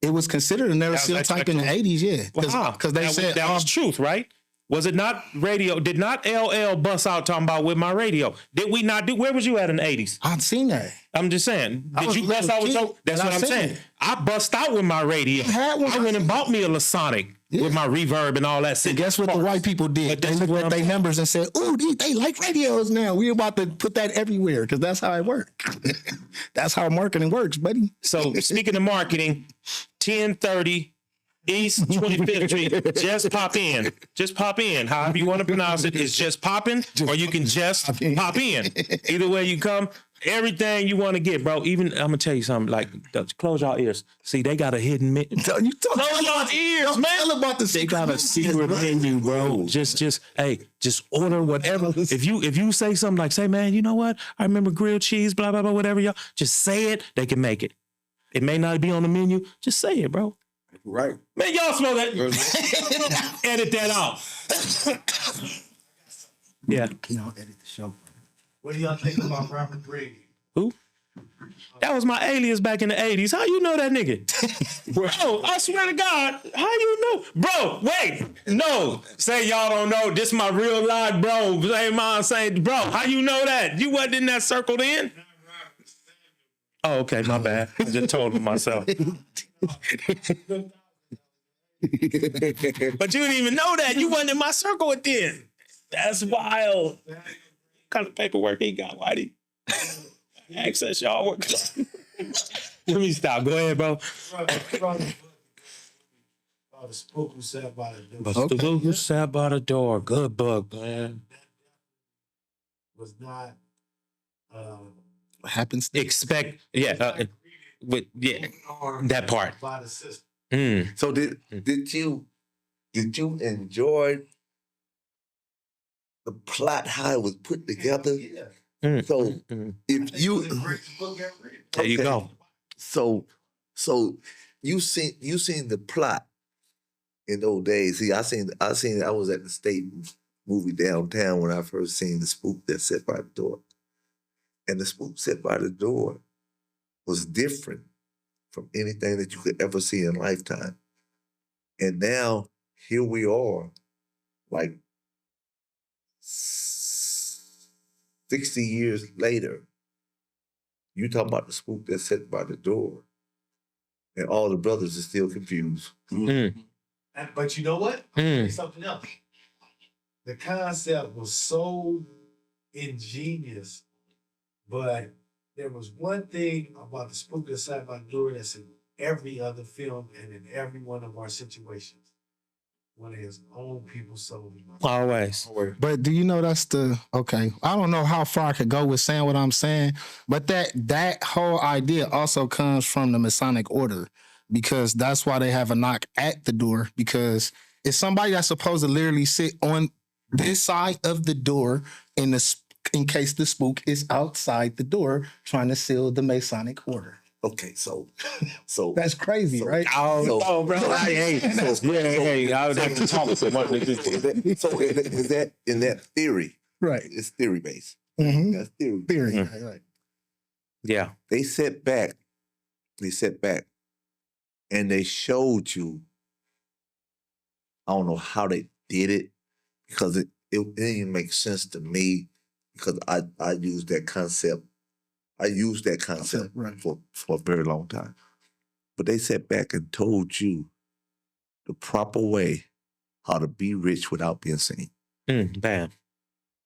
It was considered a narrow stereotype in the 80s, yeah. Because they said that was truth, right? Was it not radio? Did not LL bust out talking about with my radio? Did we not do? Where was you at in the 80s? I've seen that. I'm just saying. I Did was you a bust little out with kid, your? That's and what I I'm seen saying. it. I bust out with my radio. had one. I went and bought me a Lasonic with my reverb and all that. And guess what the white people did? But They this is looked what at their I'm- numbers and said, ooh, they like radios now. We're about to put that everywhere because that's how it works. That's how marketing works, buddy. So speaking of marketing, 1030 East 25th Street. Just pop in. Just pop in. However you want to pronounce it. It's just popping, or you can just pop in. Either way you come, everything you want to get, bro. Even I'm gonna tell you something. Like, close your ears. See, they got a hidden menu. You talk Close your ears, man. Tell about the They got a secret menu, bro. Just order whatever. If you say something like, say, man, you know what? I remember grilled cheese, blah blah blah, whatever, y'all. Just say it. They can make it. It may not be on the menu. Just say it, bro. Right. Man, y'all smell that. Edit that out. Yeah. edit the show. What do y'all think about Robert Brady? Who? That was my alias back in the 80s. How you know that nigga? Bro, I swear to God. How you know? Bro, wait. No. Say y'all don't know. This my real life, bro. Say mine saying, bro, how you know that? You wasn't in that circle then? Oh, okay. My bad. I just told him myself. But you didn't even know that. You wasn't in my circle then. That's wild. What kind of paperwork he got, Whitey? Access y'all work. Let me stop. Go ahead, bro. The spook who sat by the door The who sat by the door. Good book, man. was not What happens? Expect, that part. by the system. Mm. So did you enjoy the plot how it was put together? Yeah. Mm. So Mm. if you The greatest book ever written. There you Okay. go. so you seen the plot in those days. See, I was at the state movie downtown when I first seen the spook that sat by the door. And the spook sat by the door was different from anything that you could ever see in Lifetime. And now here we are, like 60 years later. You talk about the spook that sat by the door. and all the brothers are still confused. But you know what? Mm. Something else. The concept was so ingenious, but there was one thing about the spook inside my door that's in every other film and in every one of our situations. When his own people sold him. Always. But do you know that's the okay? I don't know how far I could go with saying what I'm saying, but that whole idea also comes from the Masonic order because that's why they have a knock at the door because it's somebody that's supposed to literally sit on this side of the door in case the spook is outside the door trying to seal the Masonic order. Okay, so That's crazy, right? Oh, bro. Hey, I would have to talk to someone. so in that theory, Right. it's theory based. Mm-hmm. That's theory. Theory. Mhm. Right. Yeah. They set back, and they showed you. I don't know how they did it because it didn't even make sense to me because I used that concept. I used that concept Right. for a very long time. But they sat back and told you the proper way how to be rich without being seen. Bam.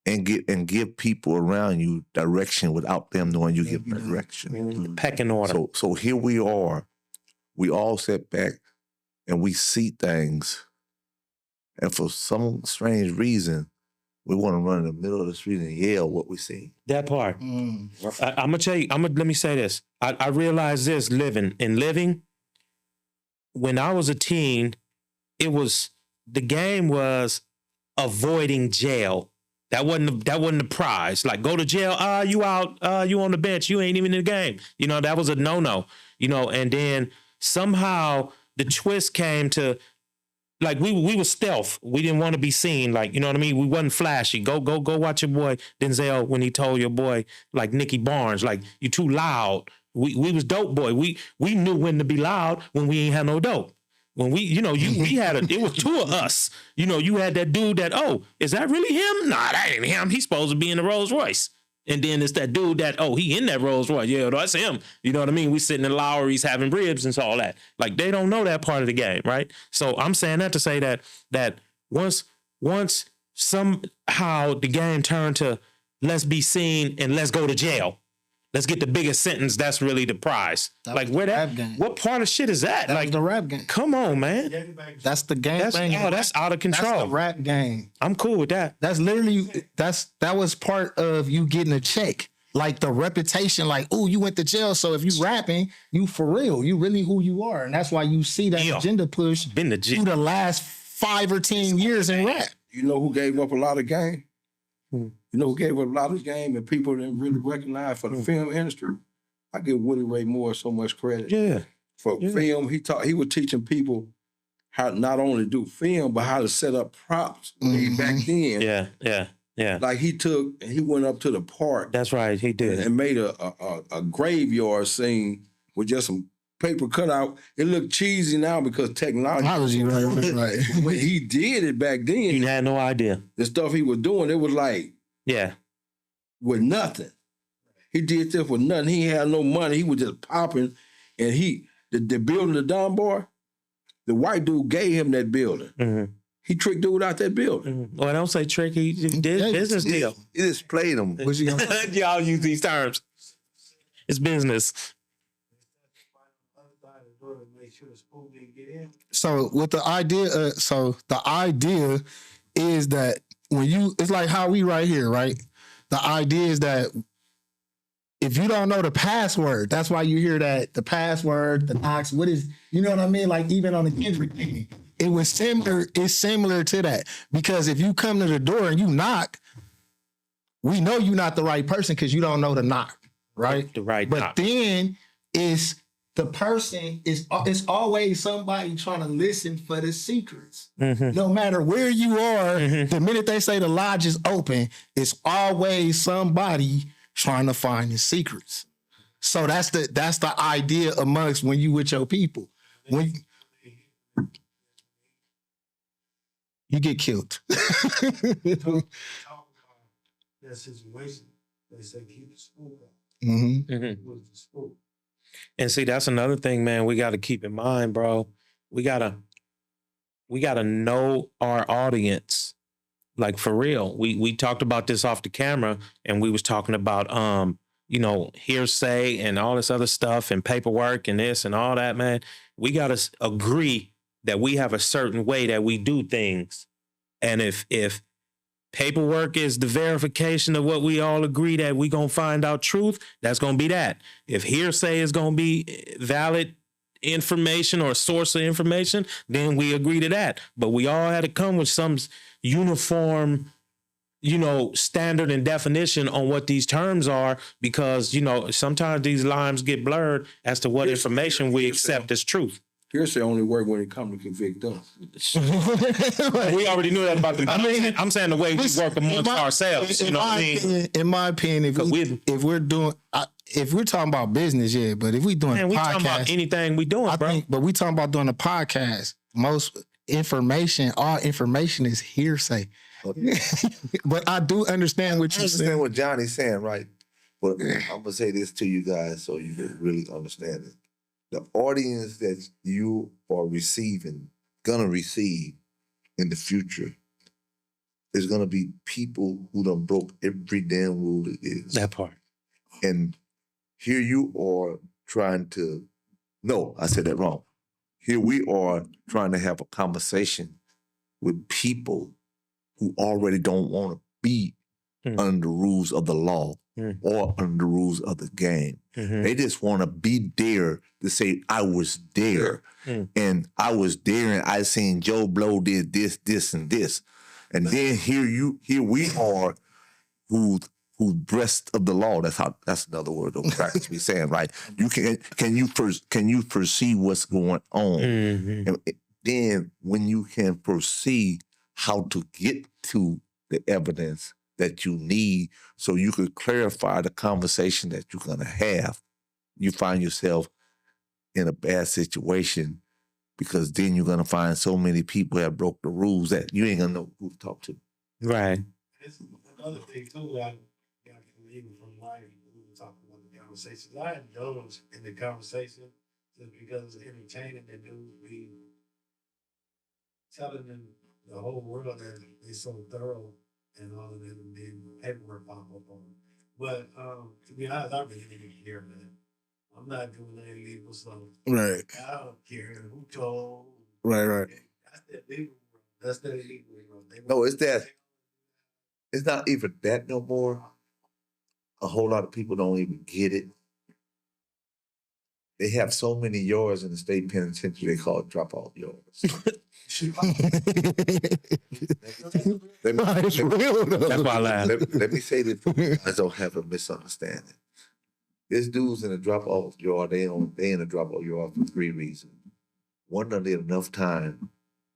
And give people around you direction without them knowing you give them direction. Pecking order. So here we are. We all sit back and we see things. And for some strange reason, we want to run in the middle of the street and yell what we see. That part. Mm. I'm gonna tell you. Let me say this. I realized this living. When I was a teen, the game was avoiding jail. That wasn't the prize. Like go to jail. You out. You on the bench. You ain't even in the game. You know that was a no. You know, and then somehow the twist came to. Like we were stealth. We didn't want to be seen. Like, you know what I mean? We wasn't flashy. Go watch your boy Denzel when he told your boy like Nicky Barnes, like you too loud. We was dope boy. We knew when to be loud when we ain't had no dope. When we had it was two of us. You know, you had that dude that, oh, is that really him? Nah, that ain't him. He's supposed to be in the Rolls Royce. And then it's that dude that, oh, he in that Rolls Royce. Yeah, that's him. You know what I mean? We sitting in Lowry's having ribs and all that. Like, they don't know that part of the game, right? So I'm saying that to say that once somehow the game turned to let's be seen and let's go to jail. Let's get the biggest sentence. That's really the prize. That Like, was where the that? rap game. What part of shit is that? That's Like, the rap game. come on, man. That's the game. That's bang. that's out of That's control. the rap game. I'm cool with that. That's literally that was part of you getting a check. Like the reputation, like, oh, you went to jail. So if you rapping, you for real. You really who you are. And that's why you see that Yeah. agenda push Been to through jail. the last 5 or 10 years in rap. You know who gave up a lot of game? Who? You know who gave up a lot of game and people didn't really recognize for the film industry? I give Woody Ray Moore so much credit. Yeah. For Yeah. film, he was teaching people how not only do film, but how to set up props way back then. Yeah. Like he went up to the park That's right. He did. and made a graveyard scene with just some paper cutout. It looked cheesy now because technology. Right. When he did it back then, You had no idea. the stuff he was doing, it was like Yeah. with nothing. He did this with nothing. He had no money. He was just popping. And the building, the Don Bar, the white dude gave him that building. Mm-hmm. He tricked dude out that building. Well, don't say tricky. Did Yeah, business deal. It just played them. What you gonna Y'all use these terms. It's business. Make sure the spook didn't get in. So with the idea, the idea is that it's like how we right here, right? The idea is that if you don't know the password, that's why you hear that the password, the knocks, you know what I mean? Like even on the Kendrick thing, it's similar to that. Because if you come to the door and you knock, we know you're not the right person because you don't know the knock, right? The right But knock. then it's the person it's always somebody trying to listen for the secrets. Mm-hmm. No matter where you are, the minute they say the lodge is open, it's always somebody trying to find the secrets. So that's the idea amongst when you with your people. When you get killed. Talk about that situation. They say keep the spook out. Mhm. Mm-hmm. It was the spook. And see, that's another thing, man, we got to keep in mind, bro. We got to know our audience. Like for real. We talked about this off the camera, and we was talking about hearsay and all this other stuff and paperwork and this and all that, man. We got to agree that we have a certain way that we do things. And if paperwork is the verification of what we all agree that we going to find out truth, that's going to be that. If hearsay is going to be valid information or source of information, then we agree to that. But we all had to come with some uniform, standard and definition on what these terms are, because, sometimes these lines get blurred as to what information we accept as truth. Hearsay only work when it comes to convict us. We already knew that about the. I'm saying the way we work amongst ourselves. You know what I mean? In my opinion, if we're talking about business, yeah, but if we doing Man, we talking about podcast, anything we doing, bro. but we talking about doing a podcast. Most information, all information is hearsay. But I do understand what I you're saying. understand what Johnny's saying, right? But I'm gonna say this to you guys so you can really understand it. The audience that you are gonna receive in the future is gonna be people who done broke every damn rule it is. That part. And here you are trying to, no, I said that wrong. Here we are trying to have a conversation with people who already don't want to be under the rules of the law or under the rules of the game. Mm-hmm. They just want to be there to say, I was there. And I was there and I seen Joe Blow did this, this, and this. And then here we are who's breast of the law. That's another word don't practice me saying, right? Can you perceive what's going on? Mm-hmm. And then when you can perceive how to get to the evidence that you need so you could clarify the conversation that you're gonna have, you find yourself in a bad situation, because then you're gonna find so many people have broke the rules that you ain't gonna know who to talk to. Right. It's another thing too. I got from even from life. We were talking about the conversations. I indulge in the conversation just because it's entertaining. The dudes be telling them the whole world that they're so thorough and all of that, and then paperwork pop up on them. But to be honest, I really didn't care, man. I'm not doing any legal stuff. Right. I don't care who told. Right. That's that legal world. That's that legal world. No, it's not even that no more. A whole lot of people don't even get it. They have so many yards in the state penitentiary, they call it dropout yards. It's real though. That's why I laugh. Let me say this, I don't have a misunderstanding. This dude's in a dropout yard. They in a dropout yard for 3 reasons. One, they did enough time,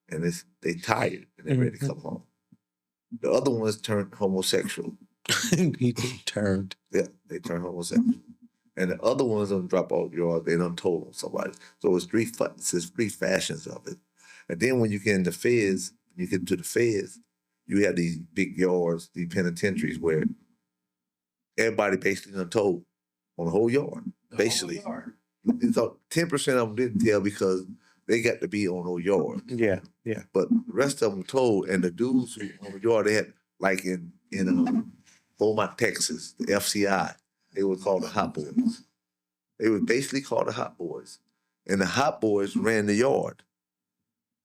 and they tired and they ready to come home. The other one's turned homosexual. He turned. Yeah, they turn homosexual. And the other ones on dropout yard, they done told on somebody. So it's three fashions of it. And then when you get into feds, you have these big yards, these penitentiaries where everybody basically done told on the whole yard. Basically. So 10% of them didn't tell because they got to be on the yard. Yeah. But the rest of them told, and the dudes who on the yard, they had, like in Beaumont, Texas, the FCI, they were called the Hot Boys. They were basically called the Hot Boys. And the Hot Boys ran the yard.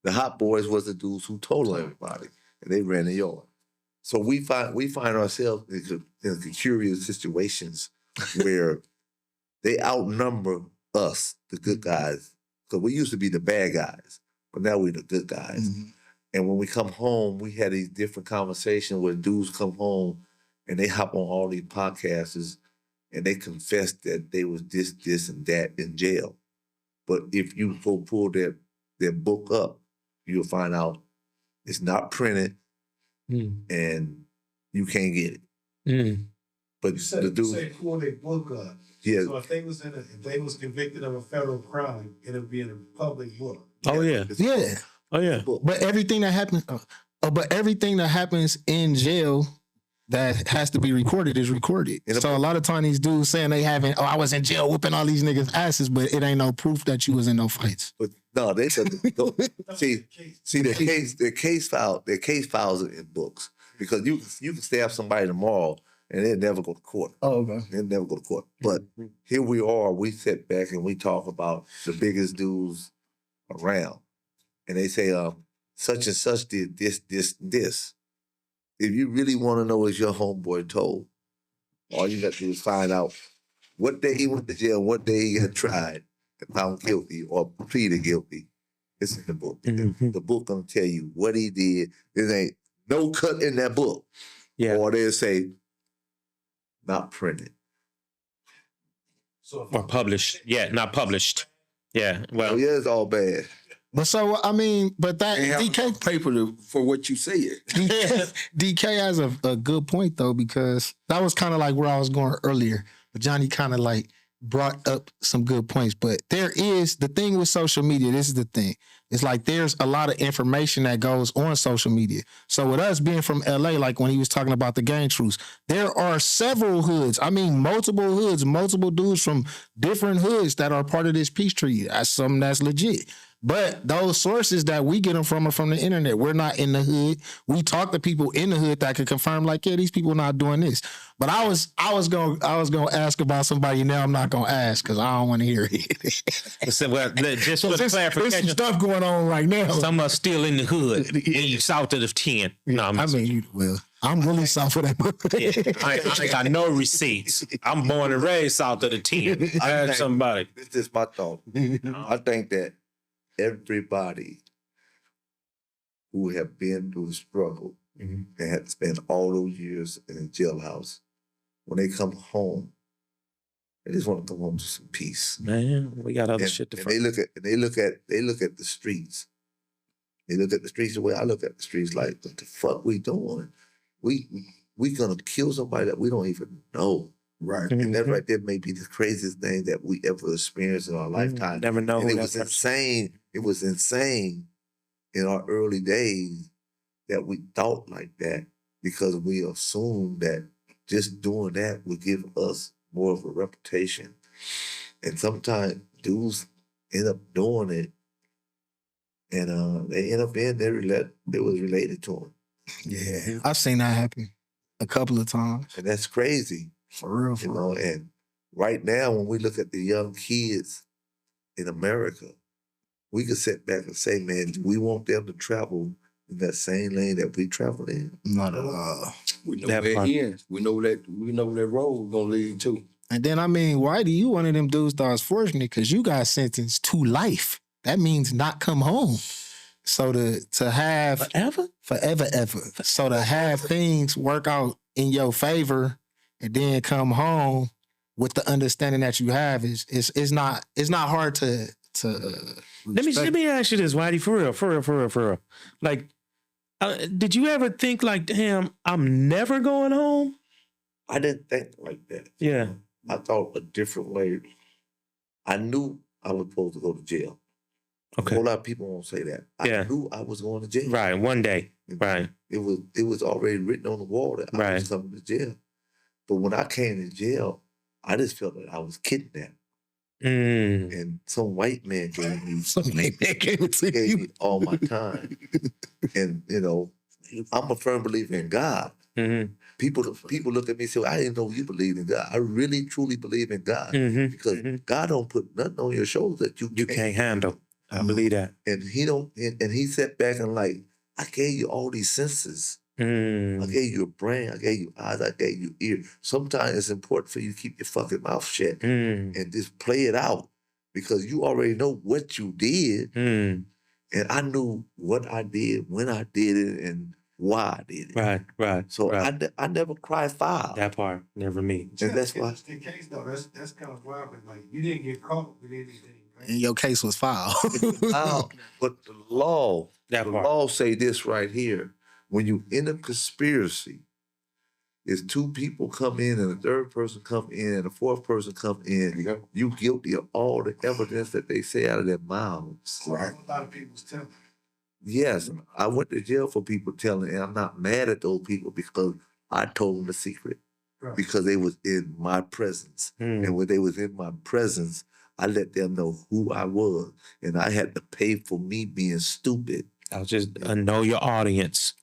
The Hot Boys was the dudes who told on everybody, and they ran the yard. So we find ourselves in curious situations where they outnumber us, the good guys, because we used to be the bad guys, but now we're the good guys. Mm-hmm. And when we come home, we had these different conversations where dudes come home and they hop on all these podcasts and they confess that they was this, and that in jail. But if you go pull their book up, you'll find out it's not printed and you can't get it. But You said, the dude, say pull their book up. yeah, So if they was convicted of a federal crime, it'll be in a public book. Oh yeah. Yeah. Oh yeah. But everything that happens in jail that has to be recorded is recorded. In a So a lot of times these dudes saying they haven't, I was in jail whooping all these niggas' asses, but it ain't no proof that you was in no fights. But no, they see their case files are in books because you can stab somebody tomorrow and they'll never go to court. Oh, okay. They'll never go to court. But here we are, we sit back and we talk about the biggest dudes around. And they say, such and such did this. If you really want to know what your homeboy told, all you got to do is find out what day he went to jail, what day he got tried and found guilty or pleaded guilty. It's in the book. Mhm. The book gonna tell you what he did. There ain't no cut in that book. Yeah. Or they'll say, not printed. So if Or published. Yeah, not published. Yeah. Oh Well, yeah, it's all bad. But so, I mean, but that They have DK, paper for what you said. DK has a good point though, because that was kind of like where I was going earlier. But Johnny kind of like brought up some good points. But there is the thing with social media. This is the thing. It's like there's a lot of information that goes on social media. So with us being from LA, like when he was talking about the gang truce, there are several hoods. I mean, multiple hoods, multiple dudes from different hoods that are part of this peace treaty. That's something that's legit. But those sources that we get them from are from the internet. We're not in the hood. We talk to people in the hood that can confirm, like, yeah, these people not doing this. But I was gonna ask about somebody. Now I'm not gonna ask because I don't want to hear it. so, well, just for There's some clarification, stuff going on right now. some are still in the hood. And you south of the 10. No, I mean, well, I'm really south of that. yeah, I ain't got no receipts. I'm born and raised south of the 10. I had somebody. This is my thought. I think that everybody who have been through the struggle and had to spend all those years in a jailhouse, when they come home, they just want to come home to some peace. Man, we got other shit to And fight. they look at the streets. They look at the streets the way I look at the streets, like, what the fuck we doing? We gonna kill somebody that we don't even know. Right. And that right there may be the craziest thing that we ever experienced in our lifetime. Never know And who it that was person. insane. It was insane in our early days that we thought like that because we assumed that just doing that would give us more of a reputation. And sometimes dudes end up doing it and they end up being they was related to them. Yeah, I've seen that happen a couple of times. And that's crazy. For real, You for know, real. and right now when we look at the young kids in America, we can sit back and say, man, do we want them to travel in that same lane that we travel in? Not at all. We know That where part. it ends. We know that road gonna lead to. And then I mean, Whitey, you one of them dudes that was fortunate because you got sentenced to life. That means not come home. So to have forever ever. So to have things work out in your favor and then come home with the understanding that you have is not hard to Let respect. me ask you this, Whitey, for real. Like, did you ever think like, damn, I'm never going home? I didn't think like that. Yeah. I thought a different way. I knew I was supposed to go to jail. A Okay. whole lot of people won't say that. Yeah. I knew I was going to jail. Right. One day. Right. It was already written on the wall that I was coming to jail. But when I came to jail, I just felt that I was kidnapped. Mm. And some white man gave me Something like that gave it to gave you. me all my time. And you know, I'm a firm believer in God. Mm-hmm. People look at me and say, well, I didn't know you believed in God. I really truly believe in God. Mm-hmm. Because God don't put nothing on your shoulders that you can't handle. I believe that. And he don't and he sat back and like, I gave you all these senses. I Mm. gave you a brain, I gave you eyes, I gave you ears. Sometimes it's important for you to keep your fucking mouth shut Mm. and just play it out because you already know what you did. Mm. And I knew what I did, when I did it, and why I did it. Right. So right. I never cried foul. That part, never me. And that's why. It's the case though. That's kind of wild. But like you didn't get caught with anything. Right? And your case was filed. But the law That the part. law say this right here. When you in a conspiracy, is two people come in and a third person come in and a fourth person come in, you guilty of all the evidence that they say out of their mouths. Right. A lot of people's telling. Yes, I went to jail for people telling, and I'm not mad at those people because I told them the secret Right. because they was in my presence. Mm. And when they was in my presence, I let them know who I was. And I had to pay for me being stupid. I'll just know your audience.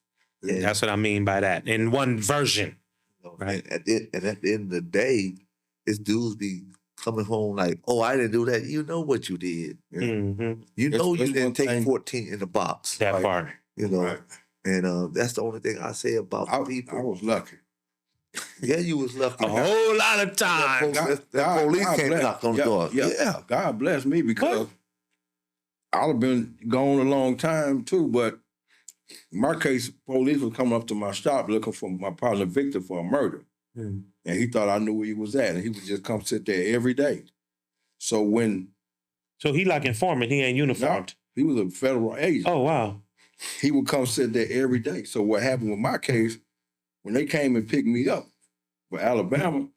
And, That's what I mean by that. In one version. you know, Right. and at the end of the day, it's dudes be coming home like, oh, I didn't do that. You know what you did. Mm-hmm. You That's- know you that's one didn't take thing- 14 in the box. That Right. part. You know, Right. and that's the only thing I say about I people. was lucky. Yeah, you was lucky. A whole lot of time. That police came bless- knocked on the yeah, door. Yeah, God bless me because I'd have been gone a long time too. But in my case, police was coming up to my shop looking for my partner Victor for a murder. Mm. And he thought I knew where he was at. And he would just come sit there every day. So when So he like informant. He ain't uniformed. he was a federal agent, Oh, wow. he would come sit there every day. So what happened with my case, when they came and picked me up for Alabama,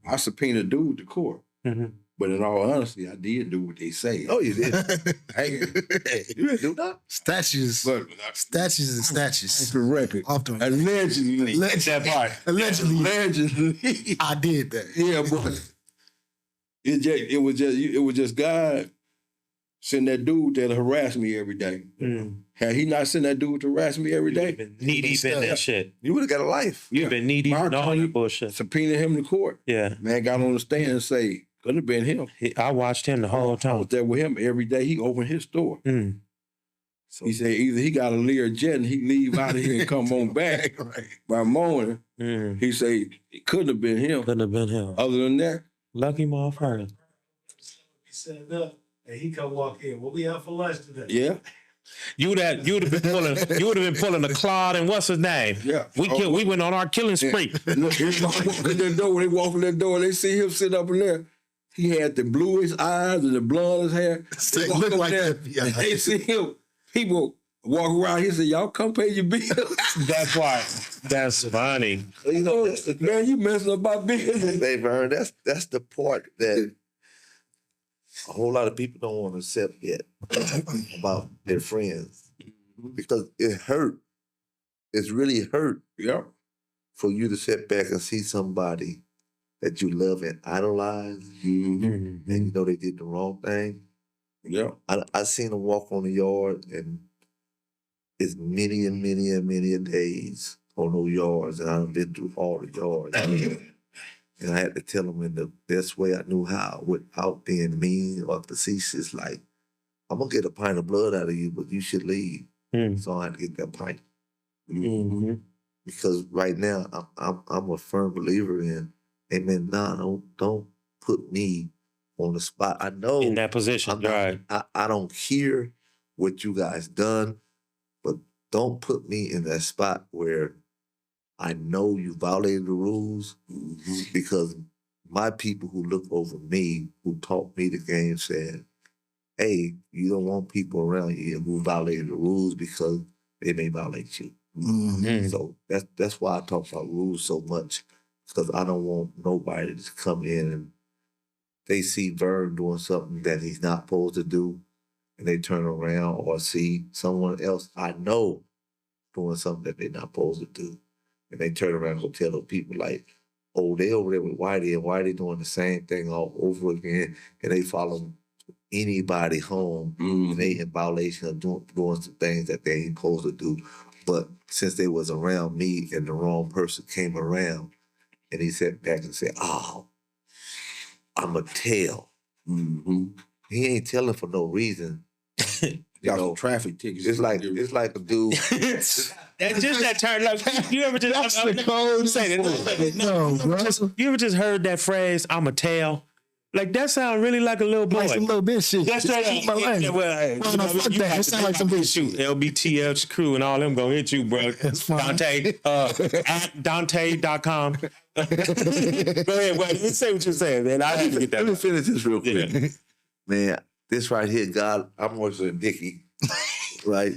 I subpoenaed dude to court. Mm-hmm. But in all honesty, I did do what they say. Oh, you did. Hey, You didn't do that? Statues. but Statues and that's statues. the record. Off the Allegedly. That part. Allegedly, Allegedly. I did that. Yeah, but it was just God sending that dude that harassed me every day. Mm. Had he not sent that dude to harass me every day, Been knee deep in that shit. You would have got a life. You've been knee deep My in all attorney your bullshit. subpoenaed him to court. Yeah. Man got on the stand and say, couldn't have been him. I watched him the whole I was time. there with him every day. He opened his store. Mm. So, He said either he got a Lear jet and he leave out of here and come on back by morning. Mm. He said it couldn't have been him. Couldn't have been him. Other than that, Lucky motherfucker. He set up and he come walk in. What we have for lunch today? yeah. You would have been pulling a Claude and what's his name? Yeah. We went on our killing spree. Look, everybody walk in that door. When they walk in that door, they see him sit up in there. He had the bluish eyes and the blondest hair. They walk Look up like there, that, yeah. and they see him. People walk around. He said, "Y'all come pay your bills." That part. That's funny. you know, that's the Man, you messing up my business. thing, Vern. That's the part that a whole lot of people don't want to accept yet about their friends. Because it hurt. It's really hurt Yeah. for you to sit back and see somebody that you love and idolize, Mm-hmm. and you know they did the wrong thing. Yeah. I seen them walk on the yard, and it's many and many and many days on those yards, and I've been through all the yards. And I had to tell them in the best way I knew how, without being mean or facetious, like, I'm gonna get a pint of blood out of you, but you should leave. Mm. So I had to get that pint. Mm-hmm. Because right now I'm a firm believer in, amen, nah, don't put me on the spot. I know In that position, I'm not, right? I don't hear what you guys done, but don't put me in that spot where I know you violated the rules, because my people who look over me, who taught me the game, said, hey, you don't want people around you who violated the rules because they may violate you. Mm. So that's why I talk about rules so much, because I don't want nobody to come in and they see Vern doing something that he's not supposed to do, and they turn around or see someone else I know doing something that they're not supposed to do, and they turn around and go tell those people like, oh, they over there with Whitey, and Whitey doing the same thing all over again, and they follow anybody home, and they in violation of doing some things that they ain't supposed to do. But since they was around me and the wrong person came around, and he sat back and said, oh, I'ma tell. Mm-hmm. He ain't telling for no reason. Got know, some traffic tickets. It's like a dude. That's just that turn. Like, you ever just That's the code. say that? No, bro. You ever just heard that phrase? I'm a tell. Like that sound really like a little boy. Like some little bitch shit. That's right. My lane. Well, fuck you that. have It to sound like some shoot. bitch. LBTF's crew and all them gonna hit you, bro. That's fine. Dante, at Dante.com. Go ahead, wait. Let's say what you're saying, man. I need to get Let me that. finish this real quick. Yeah. Man, this right here, God, I'm working with Dickie. Right?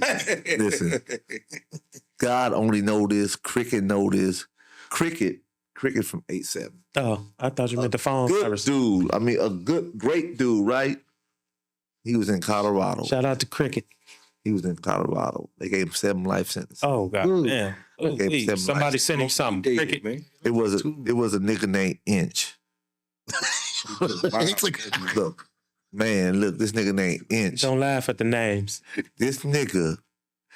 Listen. God only know this. Cricket know this. Cricket from 8-7. Oh, I thought you meant the phone Good service. dude. I mean, great dude, right? He was in Colorado. Shout out to Cricket. He was in Colorado. They gave him 7 life sentences. Oh God, Ooh. damn. Ooh, Okay, please, 7 somebody lives. send him something. Dead, Cricket. man. It was a nigga named Inch. Look, man, look, this nigga named Inch. Don't laugh at the names. This nigga,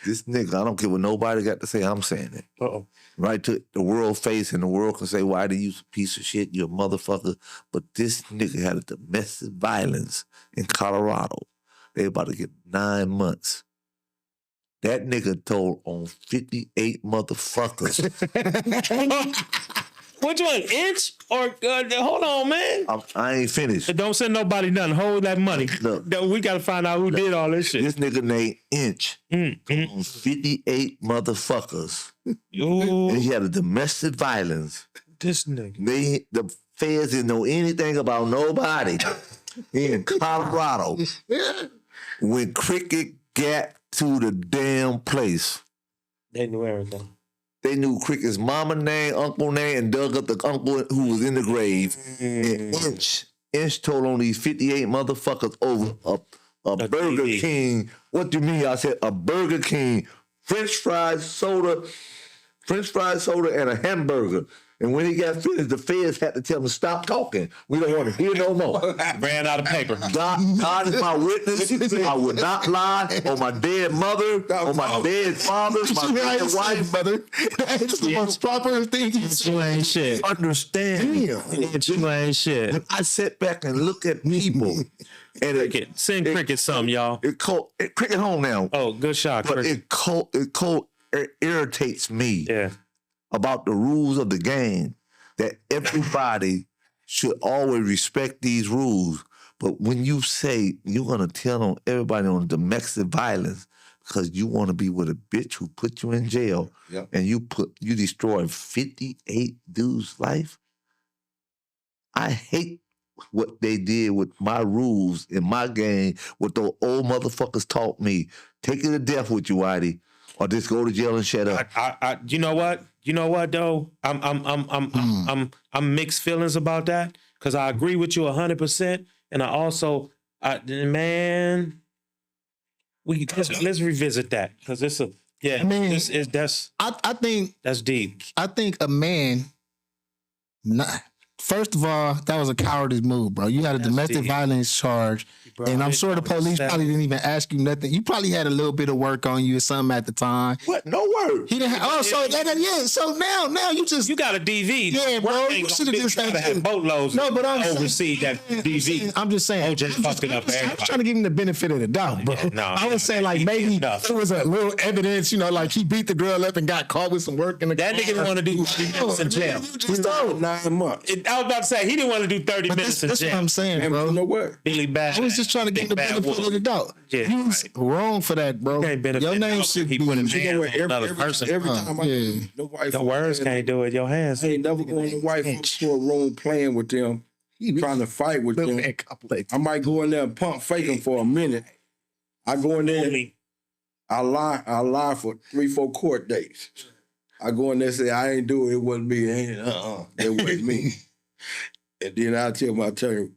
I don't care what nobody got to say, I'm saying it. Uh-oh. Right to the world face, and the world can say, why do you a piece of shit, you're a motherfucker. But this nigga had a domestic violence in Colorado. They about to get 9 months. That nigga told on 58 motherfuckers. Which one? Inch or hold on, man. I ain't finished. Don't send nobody nothing. Hold that money. Look. We gotta find out who did all this shit. This nigga named Inch on 58 motherfuckers. Ooh, And he had a domestic violence. this nigga. The feds didn't know anything about nobody in Colorado. When Cricket got to the damn place, They knew everything. they knew Cricket's mama name, uncle name, and dug up the uncle who was in the grave. And Inch told on these 58 motherfuckers over a Burger TV. King. What do you mean? I said a Burger King, French fries, soda, and a hamburger. And when he got finished, the feds had to tell him to stop talking. We don't want to hear no more. Ran out of paper. God is my witness. I would not lie on my dead mother, on my dead father, my dead wife. brother. That's the most proper thing you say. You ain't shit. Understand? You ain't shit. When I sit back and look at people, and Cricket. Send Cricket something, y'all. Cricket home now, Oh, good shot, but Cricket. it irritates me Yeah. about the rules of the game, that everybody should always respect these rules. But when you say you're gonna tell on everybody on domestic violence because you want to be with a bitch who put you in jail, Yep. and you destroy 58 dudes' life, I hate what they did with my rules in my game, what those old motherfuckers taught me. Take it to death with you, Whitey, or just go to jail and shut up. You know what? You know what though? I'm mixed feelings about that because I agree with you 100%, and I also, man, let's revisit that because it's a I mean, that's I think deep. a man. First of all, that was a cowardice move, bro. You had a domestic deep. violence charge, Bro, and I'm sure the police probably didn't even ask you nothing. You probably had a little bit of work on you or something at the time. What? No word. He didn't. So now you just You got a DV. Yeah, bro, Work you ain't should've gonna be- just you gotta had- have boatloads. No, but I'm oversee that DV. I'm just saying. OJ fucked it up for I was everybody. trying to give him the benefit of the doubt, bro. Yeah, no, I would say like maybe enough. there was a little evidence, like he beat the girl up and got caught with some work in the That nigga didn't want to do 30 minutes in jail. You just don't. 9 months. I was about to say he didn't want to do 30 But minutes that's in what jail. I'm saying, And bro. you know what? Billy Bad. I was just trying to give him the Big bad benefit wolf. of the doubt. Yeah, You was wrong for that, bro. Can't benefit Your name him. should He be. put his You know hands what? on another person. Every time I yeah. nobody Your words can't do it. Your hands. I ain't never going to white folks to a room playing with them, trying to fight with Little them. man complex. I might go in there and pump fake them for a minute. I go in there, I lie for 3-4 court dates. I go in there and say, I ain't do it, it wasn't me. It wasn't me. And then I tell my attorney,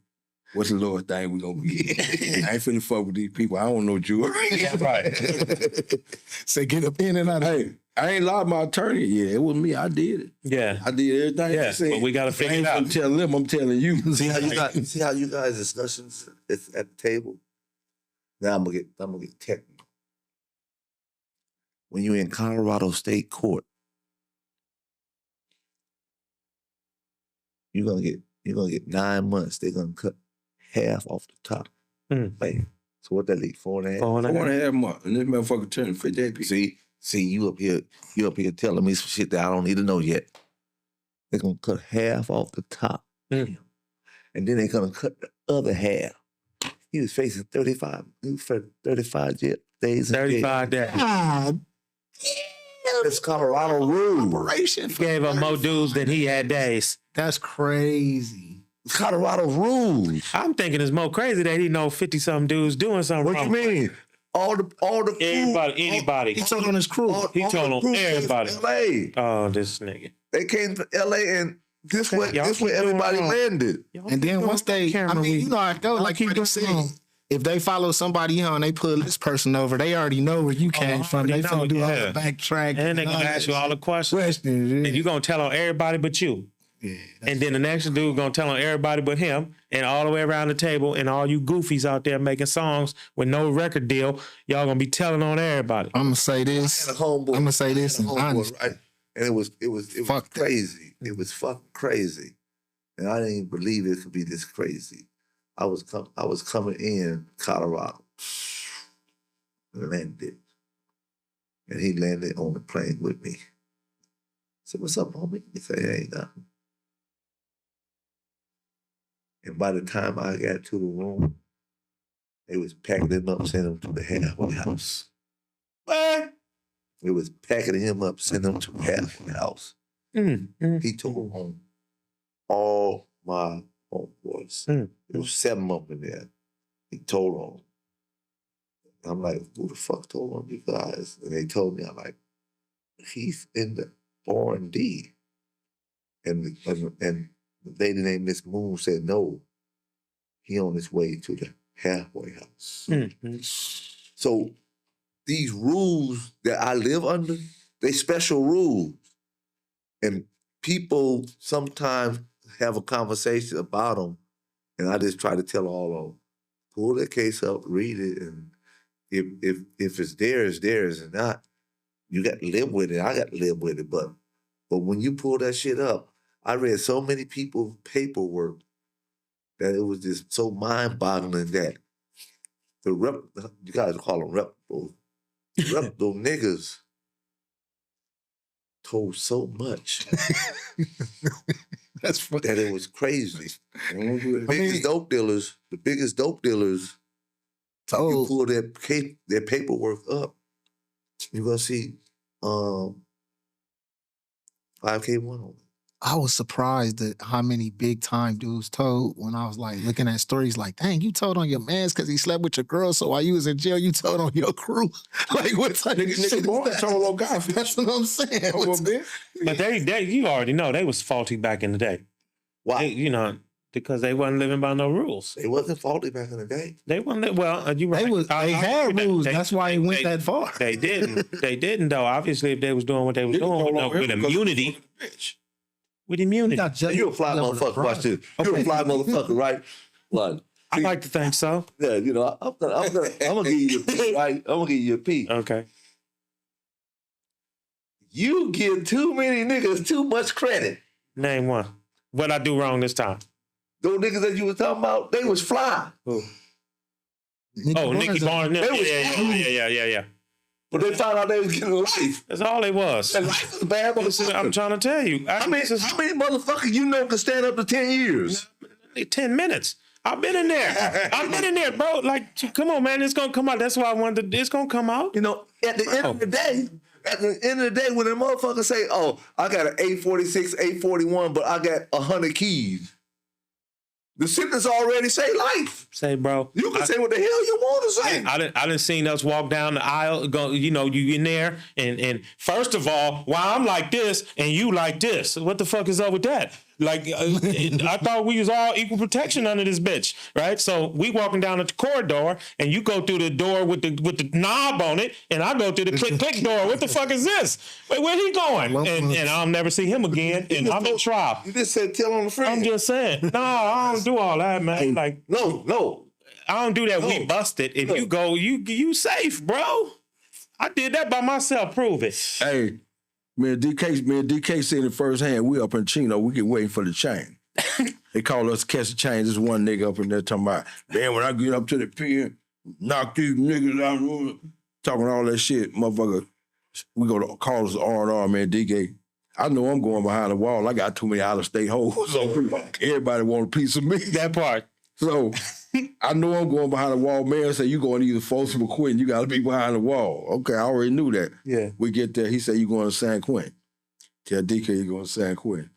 what's the lowest thing we gonna get? I ain't finna fuck with these people. I don't know jewelry. Right. Say get up in and out. Hey, I ain't lied to my attorney. Yeah, it was me. I did it. Yeah. I did everything. Yeah, he said. but we gotta figure I ain't it out. finna tell them, I'm telling you. See how you guys discussions is at the table? Now I'm gonna get technical. When you're in Colorado State Court, you're gonna get 9 months. They're gonna cut half off the top. Bam. So what that leave? 4.5? 4.5 months. And this motherfucker turned 58 people. See, you up here telling me some shit that I don't need to know yet. They're gonna cut half off the top. And then they're gonna cut the other half. He was facing 35 days. 35 days. God, It's Colorado rule. operation. Gave up more dudes than he had days. That's crazy. It's Colorado rules. I'm thinking it's more crazy that he know 50-something dudes doing something What wrong. you mean? All the Anybody. He told on his crew. He told on crew came everybody. from LA. Oh, this nigga. They came to LA and this Y'all where keep doing everybody wrong. landed. And then once they, I mean, you know how it goes. Like keep Freddie doing said, wrong. if they follow somebody on, they pull this person over, they already know where you came from. They already finna do know, all yeah. the backtrack. And they're gonna ask you all the questions. questions. Yeah. And you're gonna tell on everybody but you. Yeah, And then the next dude gonna tell on everybody but him, and all the way around the table, and all you goofies out there making songs with no record deal, y'all gonna be telling on everybody. I'm gonna say this. had a homeboy. I'm gonna say this I in had a homeboy, honesty. right? And it was Fuck that. crazy. It was fucking crazy. And I didn't even believe it could be this crazy. I was coming in Colorado. Landed. And he landed on the plane with me. I said, "What's up, homie?" He said, "Ain't nothing." And by the time I got to the room, they was packing him up, sending him to the halfway house. What? It was packing him up, sending him to the halfway house. He told on all my homeboys. There was 7 of them in there. He told on them. I'm like, who the fuck told on you guys? And they told me, I'm like, he's in the R&D. And the lady named Miss Moon said, no, he on his way to the halfway house. So these rules that I live under, they special rules. And people sometimes have a conversation about them, and I just try to tell all of them, pull that case up, read it, and if it's there, it's there. If it's not, you got to live with it. I got to live with it. But when you pull that shit up, I read so many people's paperwork that it was just so mind-boggling that you guys call them reputable niggas told so much That's funny. that it was crazy. The biggest dope dealers, you Told. pull their paperwork up, you're gonna see 5K1 on it. I was surprised at how many big time dudes told when I was like looking at stories like, dang, you told on your mans because he slept with your girl. So while you was in jail, you told on your crew. Like, what type of shit is boy, that? told little guy. That's what I'm saying. Over a bit. But they, you already know they was faulty back in the day. Why? Because they wasn't living by no rules. It wasn't faulty back in the day. They wasn't. Well, you right. They had rules. That's why it went that far. They didn't. They didn't though. Obviously, if they was doing what they was doing with immunity, with immunity. You a fly motherfucker. Watch this. You a fly motherfucker, right? What? I like to think so. Yeah, I'm gonna give you a P, right? I'm gonna give you a P. Okay. You give too many niggas too much credit. Name one. What I do wrong this time? Those niggas that you was talking about, they was fly. Who? Nicky Barnes. Yeah. But they found out they was getting life. That's all it was. And life was bad. I'm trying to tell you. How many motherfuckers you know can stand up to 10 years? 10 minutes. I've been in there. Bro. Like, come on, man. It's gonna come out. That's why I wanted to. It's gonna come out. At the end of the day, when a motherfucker say, "Oh, I got an 846, 841, but I got 100 keys," the sentence already say life. Say, bro. You can say what the hell you want to say. I didn't seen us walk down the aisle. Go, you in there, and first of all, why I'm like this and you like this? What the fuck is up with that? Like, I thought we was all equal protection under this bitch, right? So we walking down the corridor, and you go through the door with the knob on it, and I go through the click door. What the fuck is this? Wait, where he going? And I'll never see him again. And I'm in trial. You just said tell on the friend. I'm just saying. No, I don't do all that, man. Like, no. I don't do that. No. We busted. If you go, you safe, bro. I did that by myself. Prove it. Hey, me and DK seen it firsthand. We up in Chino. We get waiting for the chain. They call us catch the chain. There's one nigga up in there talking about, man, when I get up to the pen, knock these niggas out, talking all that shit, motherfucker. We go to call us R&R, man, DK. I know I'm going behind the wall. I got too many out-of-state hoes. So everybody want a piece of me. That part. So I know I'm going behind the wall. Mayor said, you going to either Folsom or Quentin. You got to be behind the wall. Okay, I already knew that. Yeah. We get there. He said, you going to San Quentin. Tell DK you going to San Quentin.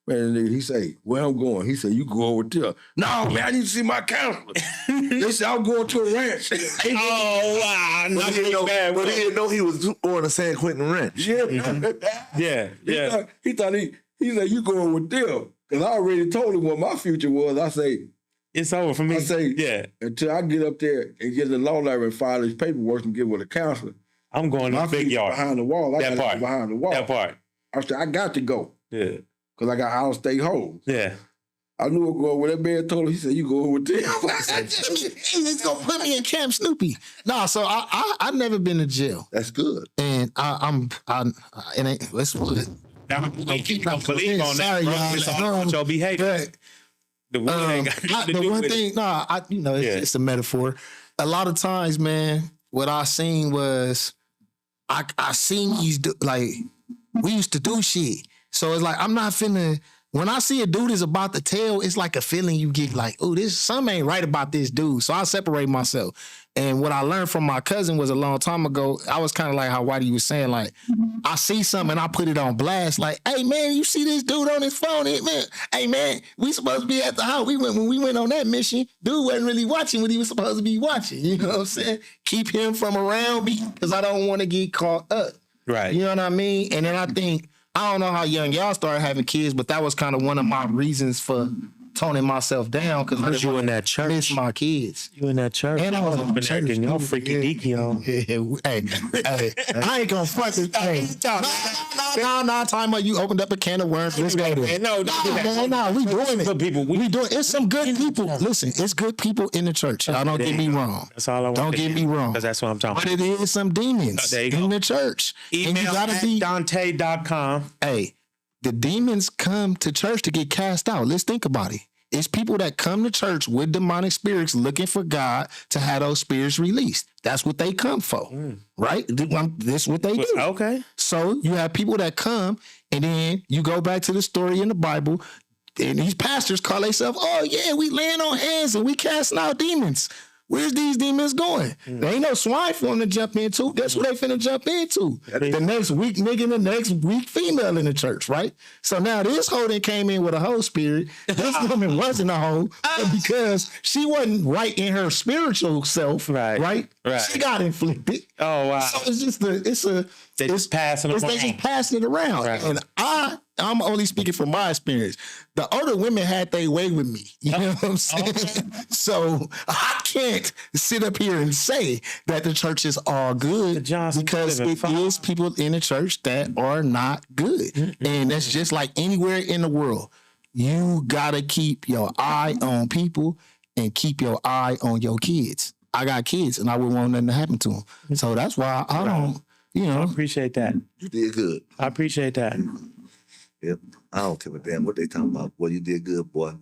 Man, he say, where I'm going? He said, you go over there. No, man, I need to see my counselor. They said, I'm going to a ranch. Oh, wow. But he didn't know he was going to San Quentin Ranch. Yeah. He thought he said, you going with them. Because I already told him what my future was. I say, It's over for me. I say, yeah, until I get up there and get the law library and file this paperwork and get with a counselor, I'm going to my the big feet yard. behind the wall. I That got part. to go behind the wall. That part. I said, I got to go Yeah, because I got out-of-state hoes. yeah. I knew it going. When that man told him, he said, "You go over there." It's gonna put me in Camp Snoopy. No, so I've never been to jail, That's good. and it ain't. Let's put it. Now, we keep don't believe on Sorry, that, bro. y'all. It's all about your behavior. But The wood ain't got nothing to the do one with it. thing, it's Yeah. just a metaphor. A lot of times, man, what I seen was I seen like we used to do shit. So it's like I'm not finna. When I see a dude is about to tell, it's like a feeling you get like, oh, this something ain't right about this dude. So I separate myself. And what I learned from my cousin was a long time ago. I was kind of like how Whitey was saying, like, I see something and I put it on blast. Like, hey man, you see this dude on his phone? Hey man, we supposed to be at the house. When we went on that mission, dude wasn't really watching what he was supposed to be watching. You know what I'm saying? Keep him from around me because I don't want to get caught up. Right. You know what I mean? And then I think, I don't know how young y'all started having kids, but that was kind of one of my reasons for toning myself down because I Because didn't you in that want to church. miss my kids. You in that church. And I was on Been church, acting y'all too. freaky Yeah. deaky on. Hey, I ain't gonna fuck this. Hey, no, time about you opened up a can of worms. Let's go there. No, No, we doing it. Good people. We doing it. It's some good people. Listen, it's good people in the church. Y'all don't get me wrong. That's all I want. Don't get me wrong. Because that's what I'm talking But about. it is some demons There you go. in the church. And you Email gotta at be. Dante.com. Hey, the demons come to church to get cast out. Let's think about it. It's people that come to church with demonic spirits looking for God to have those spirits released. That's what they come for, right? This is what they do. Okay. So you have people that come, and then you go back to the story in the Bible, and these pastors call themselves, oh yeah, we laying on hands and we casting out demons. Where's these demons going? There ain't no swine for them to jump into. Guess what they finna jump into? The next weak nigga and the next weak female in the church, right? So now this hoe that came in with a hoe spirit, this woman wasn't a hoe, but because she wasn't right in her spiritual self, Right. She got inflicted. Oh, wow. So it's just They just passing they just passing it around. Right. And I'm only speaking from my experience. The older women had their way with me. You know what I'm saying? So I can't sit up here and say that the church is all good Johnson because living it fine. is people in the church that are not good. And that's just like anywhere in the world. You gotta keep your eye on people and keep your eye on your kids. I got kids and I wouldn't want nothing to happen to them. So that's why I don't, I appreciate that. You did good. I appreciate that. Yep. I don't give a damn what they talking about. Boy, you did good, boy.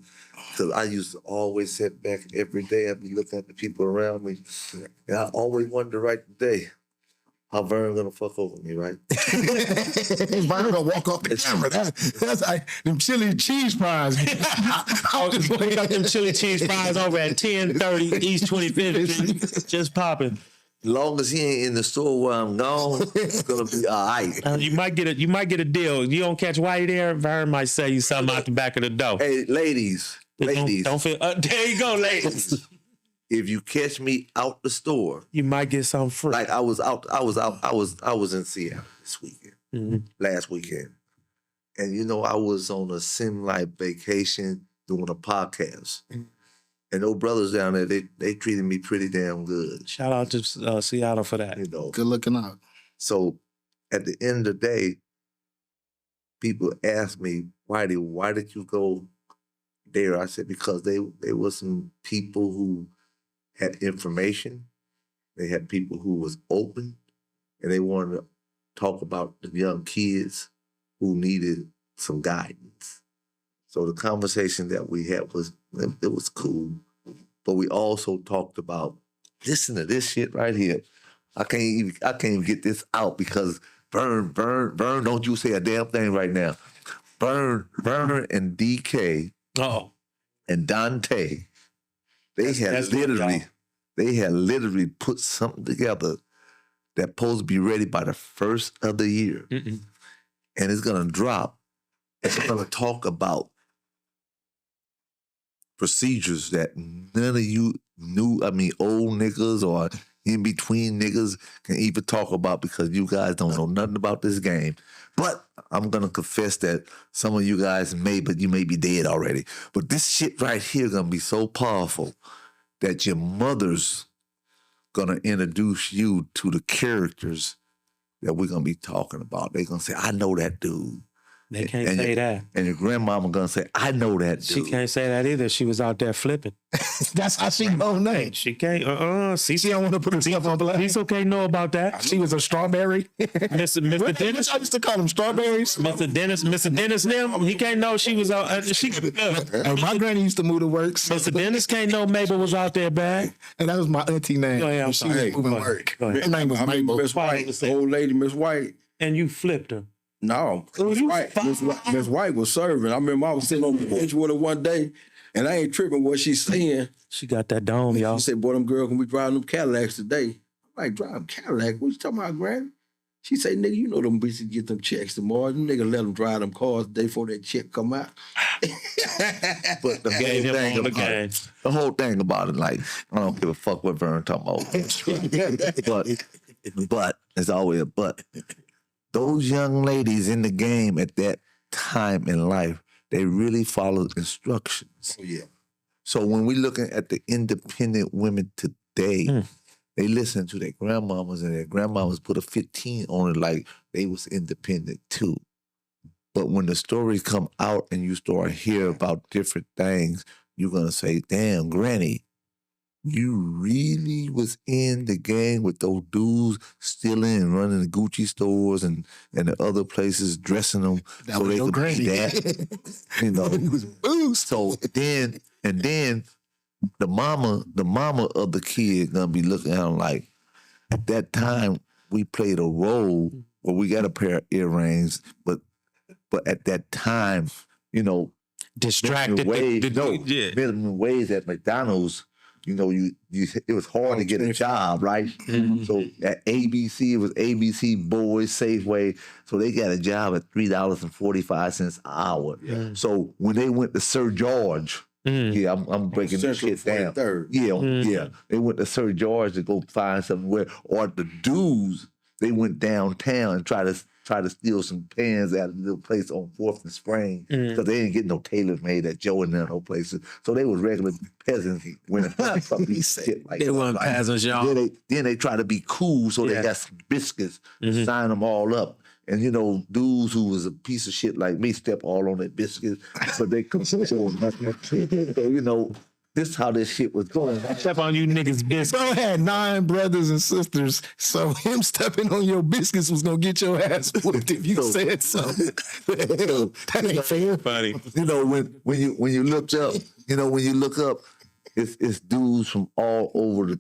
Because I used to always sit back every day. I'd be looking at the people around me. And I always wanted to write the day. How Vern gonna fuck over me, right? Vern gonna walk off the camera. That's like them chili cheese fries. We got them chili cheese fries over at 1030 East 25th Street. Just popping. Long as he ain't in the store where I'm gone, it's gonna be all right. You might get a deal. You don't catch Whitey there, Vern might say you something out the back of the door. Hey, ladies, Don't feel. There you go, ladies. if you catch me out the store, You might get something free. like I was in Seattle this weekend, last weekend. And you know, I was on a sim-like vacation doing a podcast. And those brothers down there, they treated me pretty damn good, Shout out to Seattle for that. you know. Good looking out. So at the end of the day, people ask me, why did you go there? I said, because they were some people who had information. They had people who was open, and they wanted to talk about the young kids who needed some guidance. So the conversation that we had it was cool, but we also talked about, listen to this shit right here. I can't even get this out because Vern, don't you say a damn thing right now. Vern and DK Oh, and Dante, they that's good, had literally put something together that's supposed to be ready by the first of the year. Mm-mm. And it's gonna drop. It's gonna talk about procedures that none of you old niggas or in between niggas can even talk about because you guys don't know nothing about this game. But I'm gonna confess that some of you guys but you may be dead already. But this shit right here gonna be so powerful that your mother's gonna introduce you to the characters that we're gonna be talking about. They're gonna say, I know that dude. They can't And say your- that. And your grandmama gonna say, I know that She dude. can't say that either. She was out there flipping. That's how she know name. She can't. She Cecil, don't want to put herself on blast. Cecil can't know about that. She was a strawberry. Mr. Dennis. I used to call them strawberries. Mr. Dennis, them, he can't know she was out. Hey, my granny used to move to work. Mr. Dennis can't know Mabel was out there bag. And that was my auntie name. Go ahead, I'm She sorry. was moving Go ahead. work. Go ahead. Her name was I mean, Mabel. Miss White, was the it? old lady, Miss White. And you flipped her. No, Oh, Miss you White, fine. Miss White was serving. I remember I was sitting on the bench with her one day, and I ain't tripping what she's saying. She got that dome, y'all. She said, boy, them girls can be driving them Cadillacs today. I'm like, drive Cadillac? What you talking about, Granny? She say, nigga, you know them bitches get them checks tomorrow. Them niggas let them drive them cars the day before that check come out. But the Gave whole him thing all the about game. it, the whole thing about it, like, I don't give a fuck what Vern talking about. but there's always a but. Those young ladies in the game at that time in life, they really followed instructions. Oh, yeah. So when we're looking at the independent women today, they listen to their grandmamas, and their grandmamas put a 15 on it like they was independent too. But when the stories come out and you start hear about different things, you're gonna say, damn, Granny, you really was in the game with those dudes stealing and running the Gucci stores and the other places, dressing them That so was they your could granny. be that. You know, It was boost. so then the mama of the kid gonna be looking at him like, at that time we played a role where we got a pair of earrings, but at that time, you know, Distracted. minimum wage at McDonald's, you know, you it was hard to get a job, right? So at ABC, it was ABC Boys, Safeway. So they got a job at $3.45 an hour. So when they went to Sir George, yeah, I'm breaking this Central shit down. 43rd. Yeah. They went to Sir George to go find somewhere, or the dudes, they went downtown and try to steal some pans out of the little place on 4th and Spring, because they didn't get no tailors made at Joe and no places. So they was regular peasants when shit like They that, weren't right? peasants, y'all. Then they try to be cool, so they got some biscuits, sign them all up. And you know, dudes who was a piece of shit like me step all on that biscuit, but they come so you know, this how this shit was going. Step on you niggas' biscuits. Bro had 9 brothers and sisters, so him stepping on your biscuits was gonna get your ass whooped if you said something. That ain't fair. Funny. You know, when you look up, it's dudes from all over the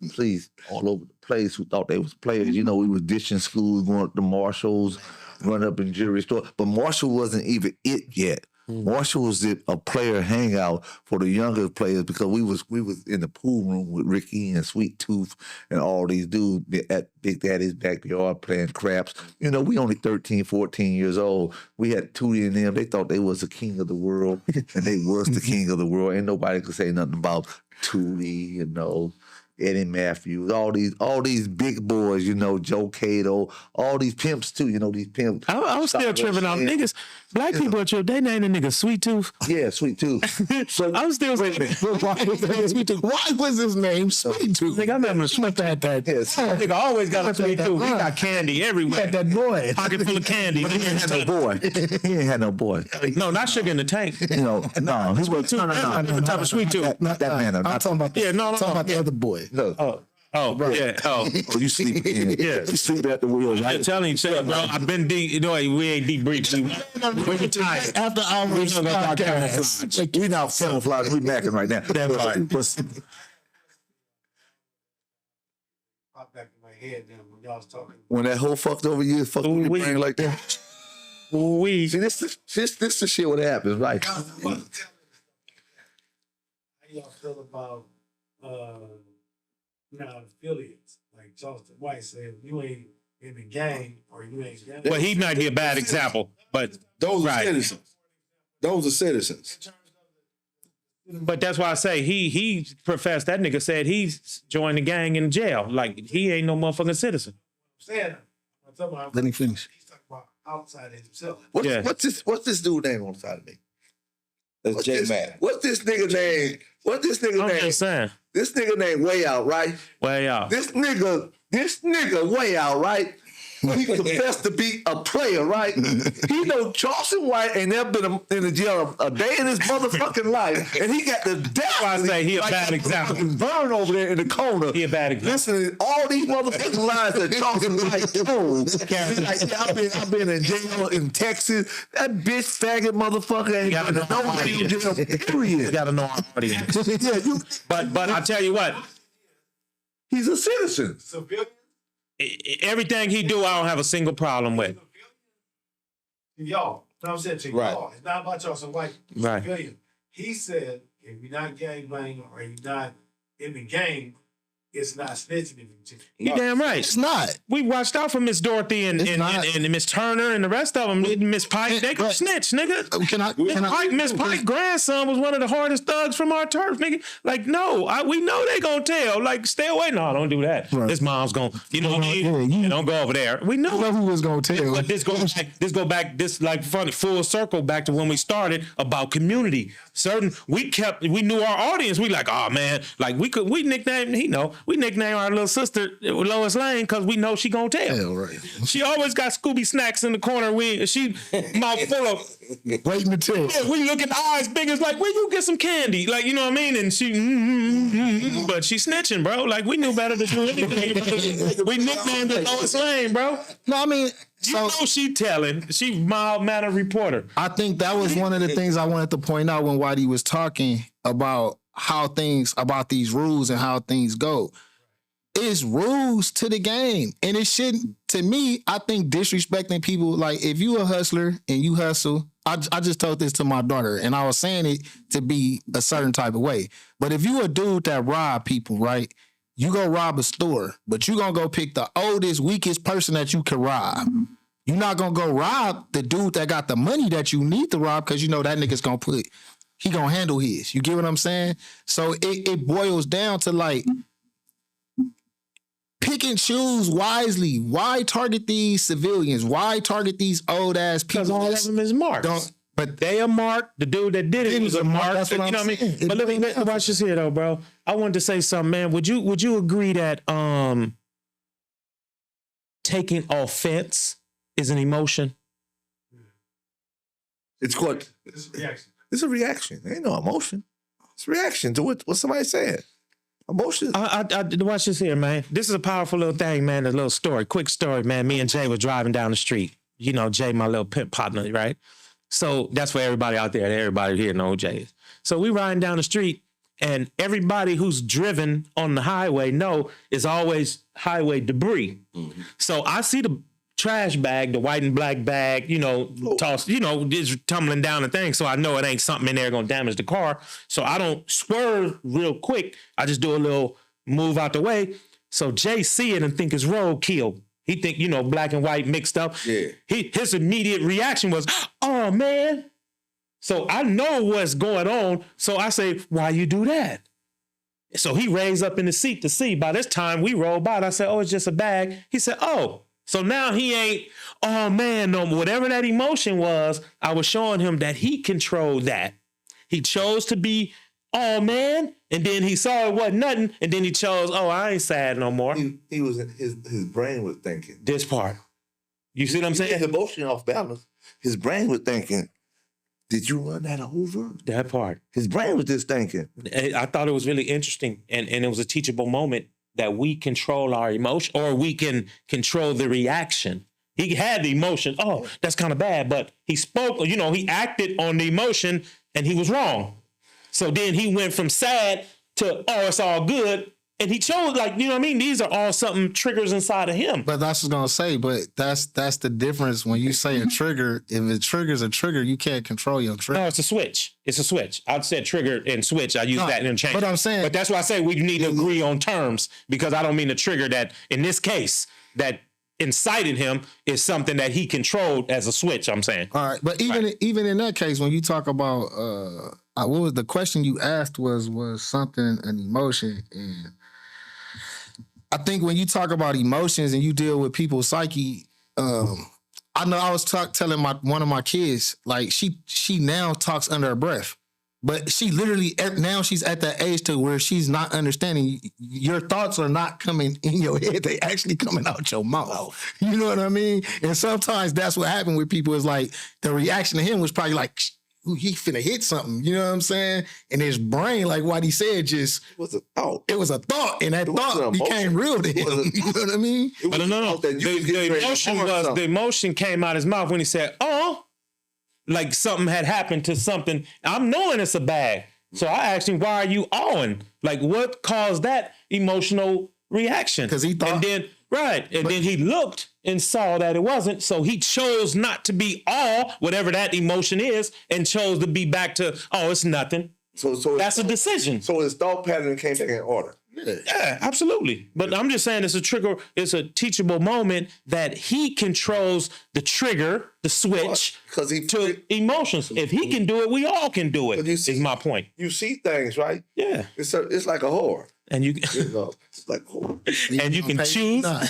place who thought they was players. You know, we was ditching school, going up to Marshall's, run up in jewelry store. But Marshall wasn't even it yet. Marshall was a player hangout for the younger players, because we was in the pool room with Ricky and Sweet Tooth and all these dudes at Big Daddy's backyard playing craps. You know, we only 13, 14 years old. We had Tootie and them. They thought they was the king of the world, and they was the king of the world. Ain't nobody could say nothing about Tootie, you know, Eddie Matthews, all these big boys, you know, Joe Cato, all these pimps too, you know, these pimps. I'm still tripping on niggas. Black people are tripping. They named the nigga Sweet Tooth. Yeah, Sweet Tooth. So I'm still saying Why was his name Sweet Tooth? Why was his name Sweet Tooth? Nigga, I'm having a Swift at that. Yes. Nigga always got a Sweet Tooth. He got candy everywhere. Had that boy. Pocket full of candy. he ain't had no boy. He ain't had no boy. No, not sugar in the tank. You know, no, he was no. Different type of Sweet Tooth. That man, I'm talking about Yeah, no, no, talking no. about the other boy. no. Oh, yeah. Oh. Oh, you sleep in. Yeah. You sleep at the wheel, I'm right? telling you, say, bro, I've been deep. You know, we ain't deep briefs. We retired. After hours gonna talk podcast. We now camouflage. We macking right now. That part. Pop back in my head then when y'all was talking. When that whole fucked over you, fucked with your Ooh-wee. brain like that. We. See, this the shit what happens, right? How y'all feel about affiliates? Like Charleston White said, you ain't in the gang or you ain't gang. Well, he might be a bad example, but Those are Right. citizens. Those are citizens. that's why I say he professed. That nigga said he's joined the gang in jail. Like he ain't no motherfucking citizen. I'm saying, I'm talking about, Let me finish. he's talking about outside of himself. Yeah. What's this dude name on the side of me? That's J Man. What's this nigga name? What's this nigga I'm name? just saying. This nigga name Way Out, right? Way out. This nigga Way Out, right? He confessed to be a player, right? He know Charleston White ain't never been in the jail a day in his motherfucking life, and he got the death. why I say he a bad example. Burn over there in the corner. He a bad example. Listening to all these motherfucking lies that Charleston White told. He's like, yeah, I've been in jail in Texas. That bitch faggot motherfucker ain't gotta got know no our jail. You Period. got to know our audience. Yeah, But I tell you what, he's a citizen. Civilian. everything he do, I don't have a single problem with. Y'all, know what I'm saying to Right. y'all. It's not about y'all. So like Right. civilian. He said, if you're not gangbanging or you're not in the gang, it's not snitching if you cheat. You damn right. It's not. We watched out for Miss Dorothy and It's not. Miss Turner and the rest of them. Miss Pike, they could Right. snitch, nigga. Miss Pike grandson was one of the hardest thugs from our turf, nigga. Like, no, we know they gonna tell. Like, stay away. No, don't do that. Right. His mom's gonna, you know what I Yeah, mean? you- Don't go over there. We I know. know who was gonna tell. But this go back, like funny full circle back to when we started about community. We knew our audience. We like, oh man, like we nicknamed our little sister Lois Lane because we know she gonna tell. Hell, right. She always got Scooby snacks in the corner. She mouth full of. Waiting to tell. We look at the eyes big as like, where you get some candy? Like, you know what I mean? And she, but she snitching, bro. Like, we knew better to do anything. We nicknamed her Lois Lane, bro. No, I mean, You know she telling. She mild mannered reporter. I think that was one of the things I wanted to point out when Whitey was talking about about these rules and how things go. It's rules to the game. And it shouldn't, to me, I think disrespecting people, like if you a hustler and you hustle, I just told this to my daughter and I was saying it to be a certain type of way. But if you a dude that rob people, right? You go rob a store, but you gonna go pick the oldest, weakest person that you can rob. You're not gonna go rob the dude that got the money that you need to rob because you know that nigga's he gonna handle his. You get what I'm saying? So it boils down to like pick and choose wisely. Why target these civilians? Why target these old ass people? Because all of them is marks. But they are marked. The dude that did it was a mark. That's what You I'm know what I saying. mean? But let me watch this here though, bro. I wanted to say something, man. Would you agree that taking offense is an emotion? It's called. This is reaction. It's a reaction. There ain't no emotion. It's a reaction to what somebody said. Emotion. I watch this here, man. This is a powerful little thing, man. A little story, quick story, man. Me and Jay was driving down the street. You know, Jay, my little pimp partner, right? So that's for everybody out there. Everybody here know who Jay is. So we riding down the street, and everybody who's driven on the highway know it's always highway debris. Mm-hmm. So I see the trash bag, the white and black bag, tossed, just tumbling down the thing. So I know it ain't something in there gonna damage the car. So I don't swerve real quick. I just do a little move out the way. So Jay see it and think it's roadkill. He think, black and white mixed up. Yeah. His immediate reaction was, oh man. So I know what's going on. So I say, why you do that? So he raised up in the seat to see. By this time we rolled by. I said, oh, it's just a bag. He said, oh. So now he ain't, oh man, no, whatever that emotion was, I was showing him that he controlled that. He chose to be, oh man, and then he saw it wasn't nothing, and then he chose, oh, I ain't sad no more. He was his brain was thinking. This part. You see what I'm saying? His emotion off balance. His brain was thinking, did you run that over? That part. His brain was just thinking. I thought it was really interesting, and it was a teachable moment that we control our emotion, or we can control the reaction. He had the emotion, oh, that's kind of bad, but he spoke, he acted on the emotion and he was wrong. So then he went from sad to, oh, it's all good. And he chose, these are all something triggers inside of him. But that's what I was gonna say. But that's the difference when you say a trigger. If it triggers a trigger, you can't control your trigger. No, it's a switch. It's a switch. I said trigger and switch. I use that interchange. But I'm saying, But that's why I say we need to agree on terms, because I don't mean to trigger that in this case that incited him is something that he controlled as a switch, I'm saying. all right. But even in that case, when you talk about what was the question you asked was something, an emotion, and I think when you talk about emotions and you deal with people's psyche, I know I was telling one of my kids, like she now talks under her breath. But she literally now she's at that age to where she's not understanding. Your thoughts are not coming in your head; they actually coming out your mouth. You know what I mean? And sometimes that's what happened with people. Is like the reaction to him was probably like, "Ooh, he finna hit something." You know what I'm saying? And his brain, like what he said, just It was a thought. it was a thought, and that It wasn't thought an became real to him. You know what I mean? It was But no, a thought that you could get the ready to emotion harm was something. the emotion came out his mouth when he said, "Oh," like something had happened to something. I'm knowing it's a bag, so I asked him, "Why are you awing? Like, what caused that emotional reaction?" 'Cause he thought- and then then he looked and saw that it wasn't, so he chose not to be awe, whatever that emotion is, and chose to be back to, "Oh, it's nothing." So That's a decision. So his thought pattern came back in order. Yeah, absolutely. But I'm just saying it's a trigger, it's a teachable moment that he controls the trigger, the switch Because he to emotions. If he can do it, we all can do it, But you see- is my point. you see things, right? Yeah. It's like a horror. And you You know, it's like horror. and you can Okay, choose nah.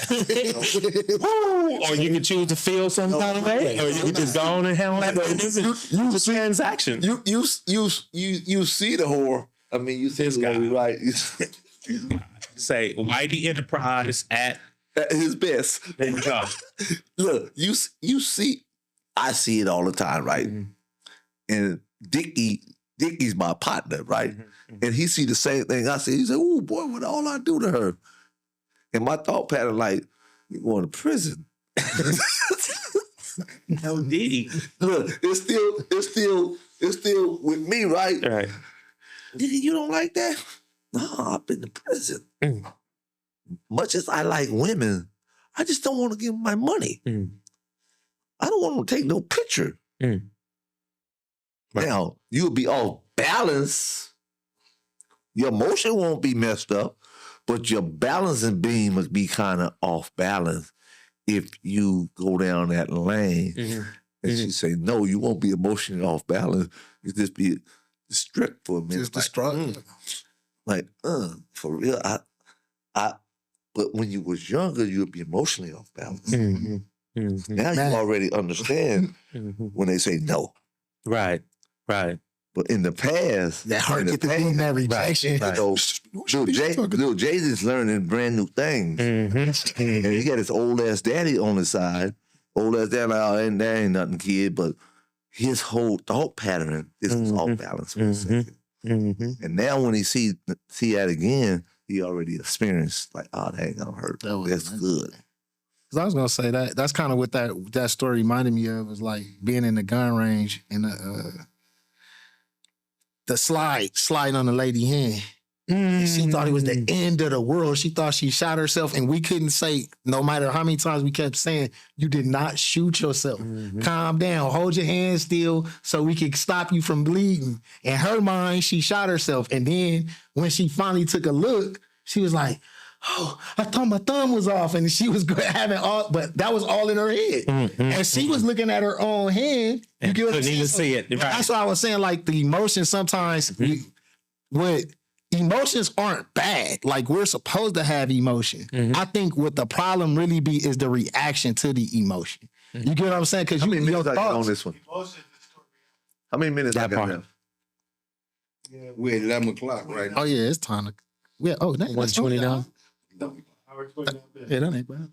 Woo! Or you can choose to feel some kind of way, or you can just go on and handle that. This is a transaction. You see the horror. I mean, you see This the guy. movie, right? Say Whitey Enterprise at At his best. there you go. Look, you see, I see it all the time, right? And Dickie's my partner, right? And he see the same thing I see. He said, "Oh boy, what all I do to her?" And my thought pattern, like, you going to prison. No Diddy. Look, it's still with me, right? Right. Nigga, you don't like that? No, I've been to prison. Mm. Much as I like women, I just don't want to give them my money. Mm. I don't want to take no picture. Mm. Right. Now, you'll be off balance. Your emotion won't be messed up, but your balancing beam must be kind of off balance if you go down that lane. Mhm. And she say, no, you won't be emotionally off balance. You just be strict for a minute. Just distraught. For real. But when you was younger, you'd be emotionally off balance. Mhm. Mhm. Now Man. you already understand Mhm. when they say no. Right. Right. But in the past, That heart in the get to beating that rejection. Right. So, Lil Jay-Z's learning brand new things. Mm-hmm. And he got his old ass daddy on his side. Old ass daddy, like, oh, there ain't nothing, kid. But his whole thought pattern is off balance for a second. Mm-hmm. And now when he see that again, he already experienced, like, oh, that ain't gonna hurt. That was That's nice. good. Cause I was gonna say that's kind of what that story reminded me of, was like being in the gun range and the slide on the lady hand. And she thought it was the end of the world. She thought she shot herself, and we couldn't say, no matter how many times we kept saying, you did not shoot yourself. Calm down, hold your hand still so we could stop you from bleeding. In her mind, she shot herself. And then when she finally took a look, she was like, oh, I thought my thumb was off. And she was having all, but that was all in her head. And she was looking at her own hand. You get what I'm Couldn't even saying? see it. Right. That's what I was saying. Like the emotions sometimes, emotions aren't bad. Like we're supposed to have emotion. I think what the problem really be is the reaction to the emotion. You get what I'm saying? Because How you many your minutes I got on thoughts. this one? Emotion destroy How many minutes I That got part. left? reality. We're at 11 o'clock right now. Oh yeah, it's time to. Yeah. Oh, that, 120 now. Hour 29 minutes. Yeah, that ain't bad.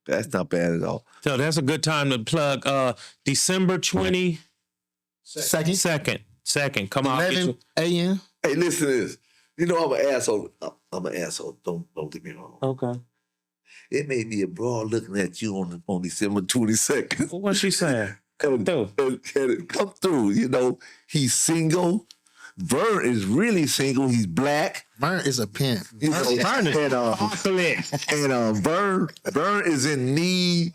That's not bad at all. So that's a good time to plug December 22nd. Second, Come on. 11 a.m. Hey, listen to this. You know I'm an asshole. I'm an asshole. Don't get me wrong. Okay. It may be a broad looking at you on December 22nd. What's she saying? and, through. and it come through. You know, he's single. Vern is really single. He's black. Vern is a pimp. You know, Vern is and Vern is in need.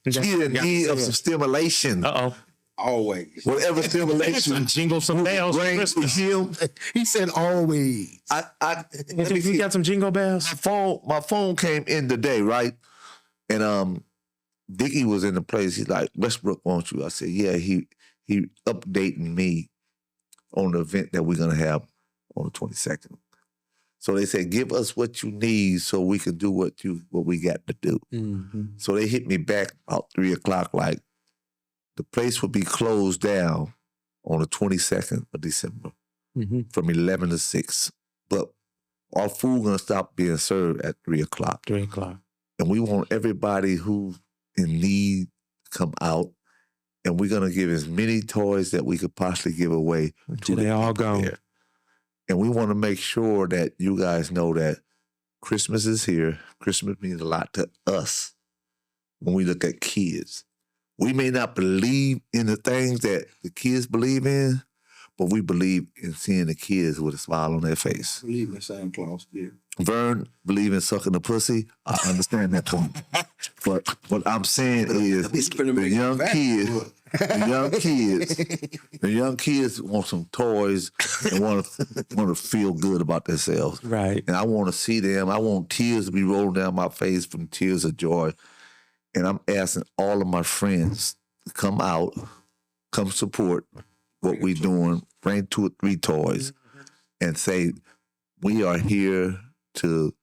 He's in need of some stimulation. Uh-oh. Always. Whatever stimulation Jingle some bells for brings to Christmas. him. He said always. Let me You got some jingle bells? my phone came in today, right? And Dickie was in the place. He's like, Westbrook wants you. I said, yeah, he updating me on the event that we're gonna have on the 22nd. So they said, give us what you need so we can do what we got to do. So they hit me back about 3 o'clock, like the place would be closed down on the 22nd of December from 11 to 6. But our food gonna stop being served at 3 o'clock. 3 o'clock. And we want everybody who's in need to come out. And we're gonna give as many toys that we could possibly give away Until to they the all people gone. there. And we want to make sure that you guys know that Christmas is here. Christmas means a lot to us when we look at kids. We may not believe in the things that the kids believe in, but we believe in seeing the kids with a smile on their face. Believe in Santa Claus, yeah. Vern believe in sucking the pussy. I understand that point. But what I'm saying is the young kids want some toys and want to feel good about themselves. Right. And I want to see them. I want tears to be rolling down my face from tears of joy. And I'm asking all of my friends to come out, come support what we're doing, bring 2 or 3 toys, and say, we are here to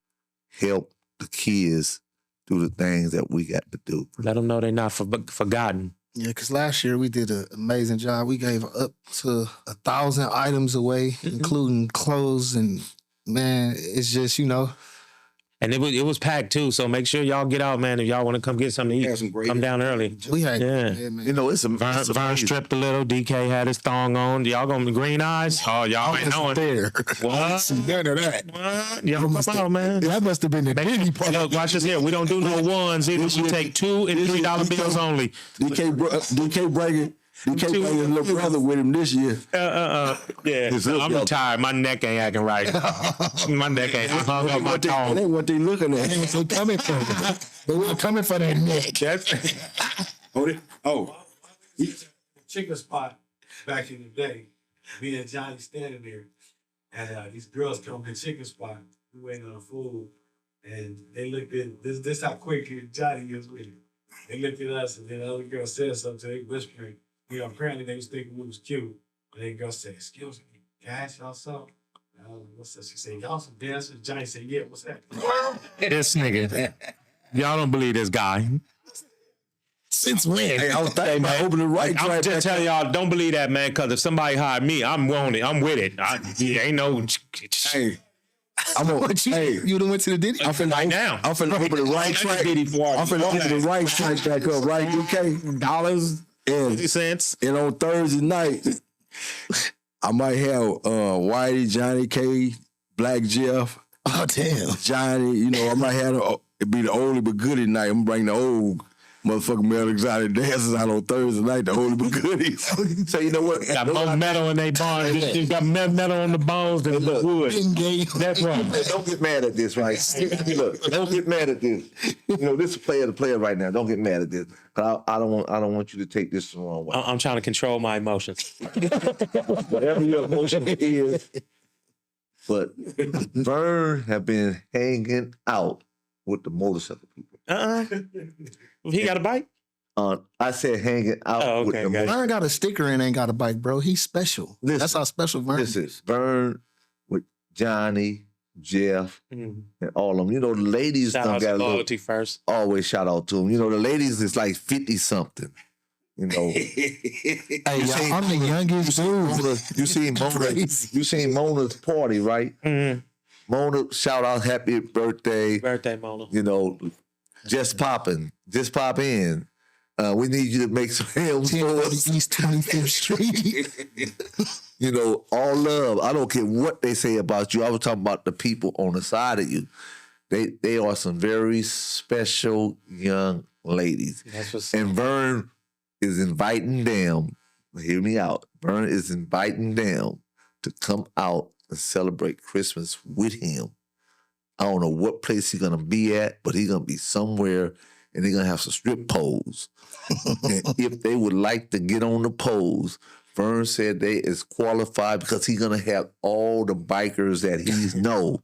help the kids do the things that we got to do. Let them know they're not forgotten. Yeah, because last year we did an amazing job. We gave up to 1,000 items away, including clothes, and man, it's just, And it was packed too, so make sure y'all get out, man. If y'all want to come get something to Had some eat, great- come down early. we had, Yeah. man. You know, it's Vern amazing. stripped a little. DK had his thong on. Y'all gonna be green eyes? Oh, y'all ain't knowing. there. What? None of that. What? Y'all come out, man. That must have been the Diddy part. Look, watch this here. We don't do no ones either. We take $2 and $3 bills only. DK bringing his little brother with him this year. Yeah, I'm retired. My neck ain't acting right. My neck ain't. I hung up my That tongue. ain't what they looking at. They were coming for that. They were coming for that neck. Chicken spot back in the day. Me and Johnny standing there, and these girls come to the chicken spot. We waiting on the food, and they looked at this. This how quick Johnny is with it. They looked at us, and then the other girl said something. They whispering. Apparently they was thinking we was cute. And then girl said, "Excuse me, guys, y'all something?" What's that? She said, "Y'all some dancers." Johnny said, "Yeah, what's that?" This nigga. Y'all don't believe this guy. Since when? Hey, I was thinking about opening the right I'm track. just telling y'all, don't believe that, man, because if somebody hired me, I'm on it. I'm with it. Ain't no... Hey, I'm on. Hey, You done went to the Diddy? I'm finna Right now. I'm finna open the right track. Diddy for I'm finna open the right track back up, right, DK? dollars, And 50 cents. And on Thursday night, I might have Whitey, Johnny K, Black Jeff, Oh, damn. Johnny. I might have it be the oldie but goodie night. I'm gonna bring the old motherfucking male exotic dancers out on Thursday night, the oldie but goodies. So you know what? Got more metal in their bones. You got more metal on the bones than the wood. That's right. Don't get mad at this, right? Look, don't get mad at this. This is player to player right now. Don't get mad at this. But I don't want you to take this the wrong way. I'm trying to control my emotions. Whatever your emotion is. But Vern have been hanging out with the motorcycle people. He got a bike? I said hanging out Oh, with okay, the gotcha. motorcycle. Vern got a sticker and ain't got a bike, bro. He's special. Listen, That's how special Vern This is Vern with Johnny, Jeff, and all of them. The ladies Shout done out got to a little, loyalty first. always shout out to them. The ladies is like 50-something. Hey, y'all, I'm the youngest dude. You seen Mona's party, right? Mona, shout out, happy birthday. Birthday, Mona. Just pop in. We need you to make some hymns for 1040 us. East 25th Street. All love. I don't care what they say about you. I was talking about the people on the side of you. They are some very special young ladies. That's what's And Vern is inviting them, hear me out, Vern is inviting them to come out and celebrate Christmas with him. I don't know what place he's gonna be at, but he's gonna be somewhere and they're gonna have some strip poles. And if they would like to get on the poles, Vern said they is qualified because he's gonna have all the bikers that he know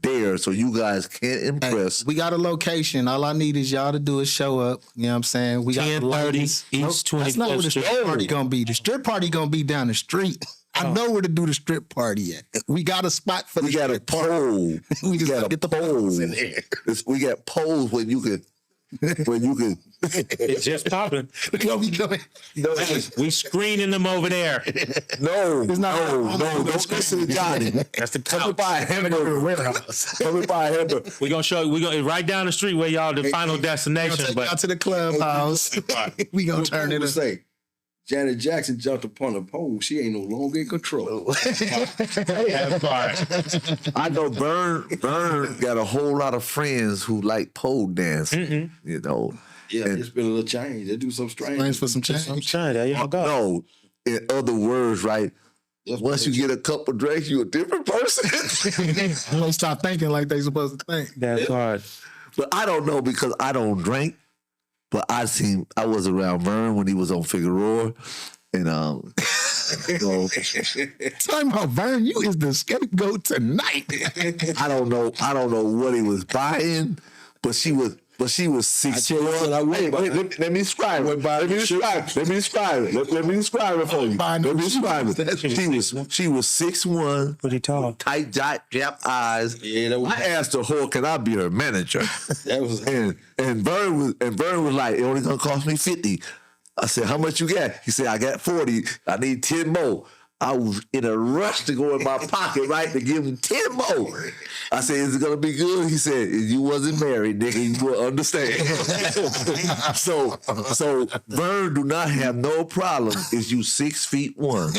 there, so you guys can impress. We got a location. All I need is y'all to do is show up. You know what I'm saying? We got the 1030 lights. East That's not where the 25th strip Street. party gonna be. The strip party gonna be down the street. I know where to do the strip party at. We got a spot for the We got a strip party. pole. We just got gotta a get the pole. poles in there. We got poles where you can. It's just popping. No, We screening them over there. no, It's not- no. Don't listen to Johnny. That's the Come couch. by a hamburger warehouse. Come by a hamburger. We gonna show you. We gonna right down the street where y'all the final destination. Take But out to the clubhouse. We gonna turn it People up. say Janet Jackson jumped upon the pole. She ain't no longer in control. that part. I know Vern got a whole lot of friends who like pole dancing. You know. Yeah, And- it's been a little change. They do some strange. Thanks for some I'm change. trying. There y'all go. No, in other words, right? That's Once you get a couple drinks, you a different person. They start thinking like they supposed to think. That part. But I don't know because I don't drink. But I was around Vern when he was on Figueroa, and you know, Talking about Vern, you is the scapegoat tonight. I don't know what he was buying, but she was 6'1". I went by- Let me describe it. Let me describe it for you. Buying Let me them describe shoes. it. She was 6'1", Pretty tall. tight jap eyes. Yeah, that was- I asked her, "Whore, can I be her manager?" That was And Vern was like, "It only gonna cost me 50." I said, "How much you got?" He said, "I got 40. I need 10 more." I was in a rush to go in my pocket, right, to give him 10 more. I said, "Is it gonna be good?" He said, "If you wasn't married, nigga, you would understand." so Vern do not have no problem if you 6'1"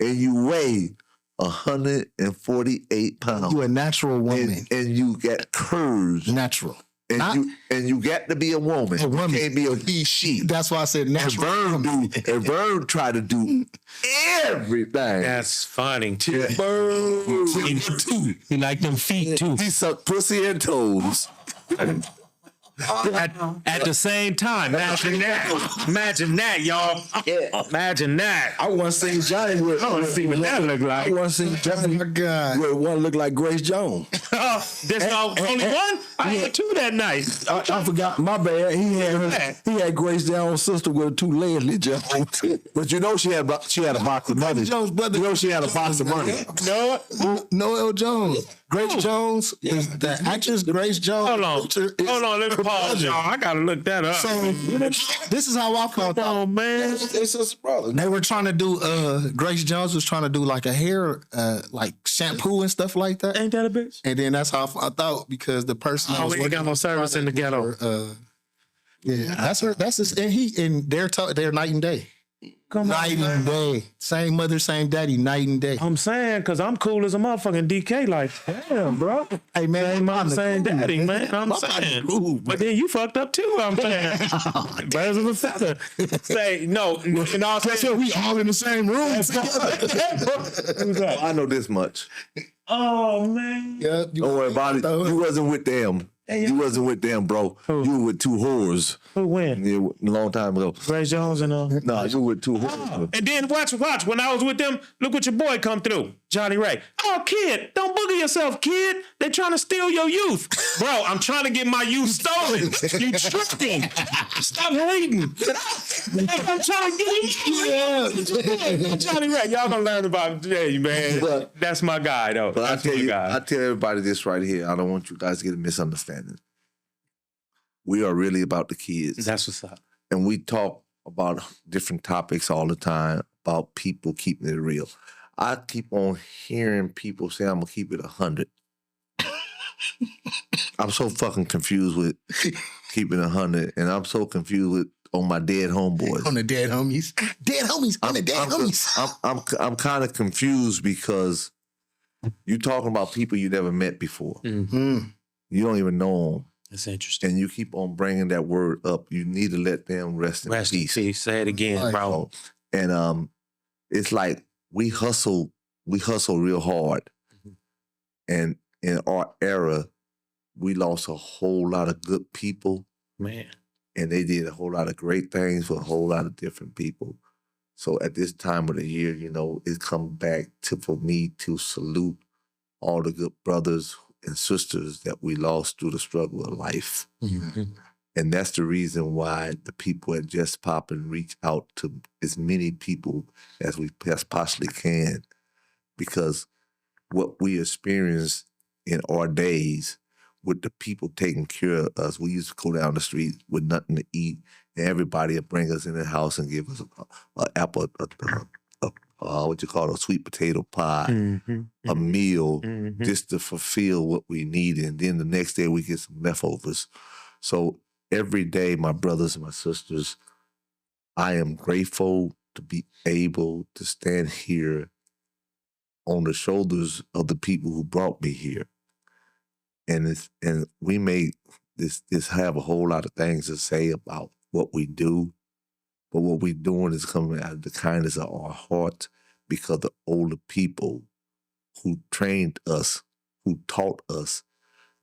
and you weigh 148 pounds. You a natural woman. And you got curves. Natural. And Not- you got to be a woman. A woman. You can't be a he she. That's why I said And natural. Vern try to do everything. That's funny. Vern. He like them feet too. He suck pussy and toes. At the same time. Imagine that. Imagine that, y'all. Yeah. Imagine that. I want to see Johnny with. I want to see what that look I like. want to see Oh Johnny my God. with one look like Grace Jones. There's only one? I had two that night. I forgot. My bad. He had Grace Jones' sister with two Leslie Jones. But you know she had a box of money. Jones' brother. You know she had a box of money. No. Noel Jones. Grace Jones is the actress Grace Jones. Hold on. Hold on. Let me pause, y'all. I gotta look that up. So this is how I found out. Oh man. It's his brother. They were trying to do Grace Jones was trying to do like a hair like shampoo and stuff like that. Ain't that a bitch? And then that's how I found out because the person I Oh, was we ain't working got no service in the ghetto. yeah, that's her. That's his, and they're night and day. Come Night and day. Same mother, same daddy, night and day. I'm saying, cause I'm cool as a motherfucking DK. Like, damn, bro. Hey man, I'm saying daddy, man. I'm saying. But then you fucked up too. I'm saying. Birds of a feather. Say no. And all That's what we all in the same room. Who's that? I know this much. Oh man. Yeah, Don't worry about it. You wasn't with them. You wasn't with them, bro. You were with two whores. Who win? Yeah, a long time ago. Grace Jones and No, you were with two whores. And then watch. When I was with them, look what your boy come through, Johnny Ray. Oh, kid, don't booger yourself, kid. They trying to steal your youth, bro. I'm trying to get my youth stolen. You tripping? Stop hating. I'm trying to get you. Johnny Ray, y'all gonna learn about Jay, man. But- That's my guy, though. But I That's tell my you, guy. I tell everybody this right here. I don't want you guys to get a misunderstanding. We are really about the kids. That's what's up. And we talk about different topics all the time about people keeping it real. I keep on hearing people say, "I'm gonna keep it 100." I'm so fucking confused with keeping 100, and I'm so confused with on my dead homeboys. on the dead homies. Dead homies. On the dead homies. I'm kind of confused because you talking about people you never met before. Mm. You don't even know them, That's interesting. and you keep on bringing that word up. You need to let them rest in Rest in peace. peace. Say it again, Right. bro. And it's like we hustle real hard. And in our era, we lost a whole lot of good people, Man. and they did a whole lot of great things for a whole lot of different people. So at this time of the year, you know, it comes back for me to salute all the good brothers and sisters that we lost through the struggle of life. Mm-hmm. And that's the reason why the people at Just Poppin' reach out to as many people as we possibly can, because what we experience in our days with the people taking care of us, we used to go down the street with nothing to eat, and everybody would bring us in the house and give us a apple, what you call it, a sweet potato pie, Mm-hmm. a meal, Mm-hmm. just to fulfill what we needed. And then the next day we get some leftovers. So every day, my brothers and my sisters, I am grateful to be able to stand here on the shoulders of the people who brought me here. And we may this have a whole lot of things to say about what we do, but what we're doing is coming out of the kindness of our heart, because the older people who trained us, who taught us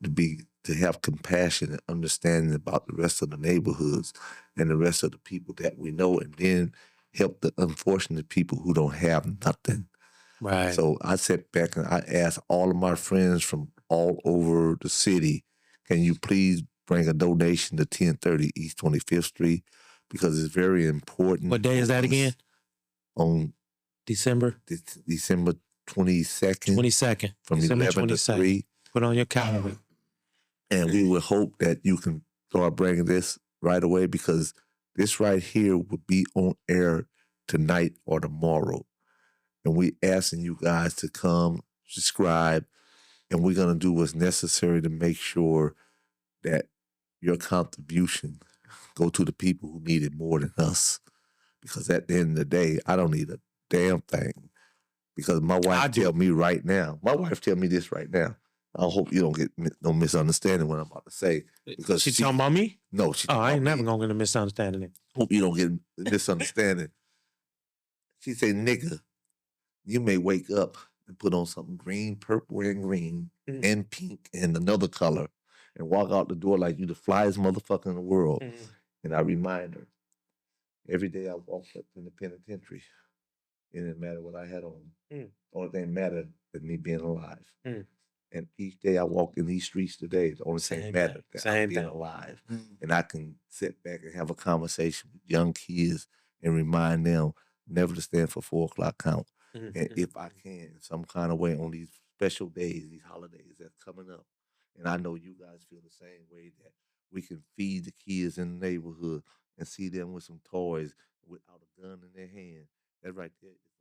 to have compassion and understanding about the rest of the neighborhoods and the rest of the people that we know, and then help the unfortunate people who don't have nothing. Right. So I sat back and I asked all of my friends from all over the city, can you please bring a donation to 1030 East 25th Street? Because it's very important. What day is that again? On December December 22nd. 22nd. From December 11 to 22nd. 3. Put on your calendar. And we would hope that you can start bringing this right away, because this right here would be on air tonight or tomorrow. And we asking you guys to come, subscribe, and we're going to do what's necessary to make sure that your contribution go to the people who need it more than us. Because at the end of the day, I don't need a damn thing. Because my wife tell me right now, this right now. I hope you don't get no misunderstanding what I'm about to say. Because She talking about me? No, she Oh, I ain't talking never about me. gonna get a misunderstanding. Hope you don't get a misunderstanding. She say, nigga, you may wake up and put on something green, purple, and green, and pink, and another color, and walk out the door like you the flyest motherfucker in the world. And I remind her, every day I walked up in the penitentiary, it didn't matter what I had on. Only thing mattered is me being alive. And each day I walk in these streets today, the only thing mattered that I'm being alive. And I can sit back and have a conversation with young kids and remind them never to stand for 4 o'clock count. And if I can, in some kind of way, on these special days, these holidays that's coming up, and I know you guys feel the same way, that we can feed the kids in the neighborhood and see them with some toys without a gun in their hand. That right there is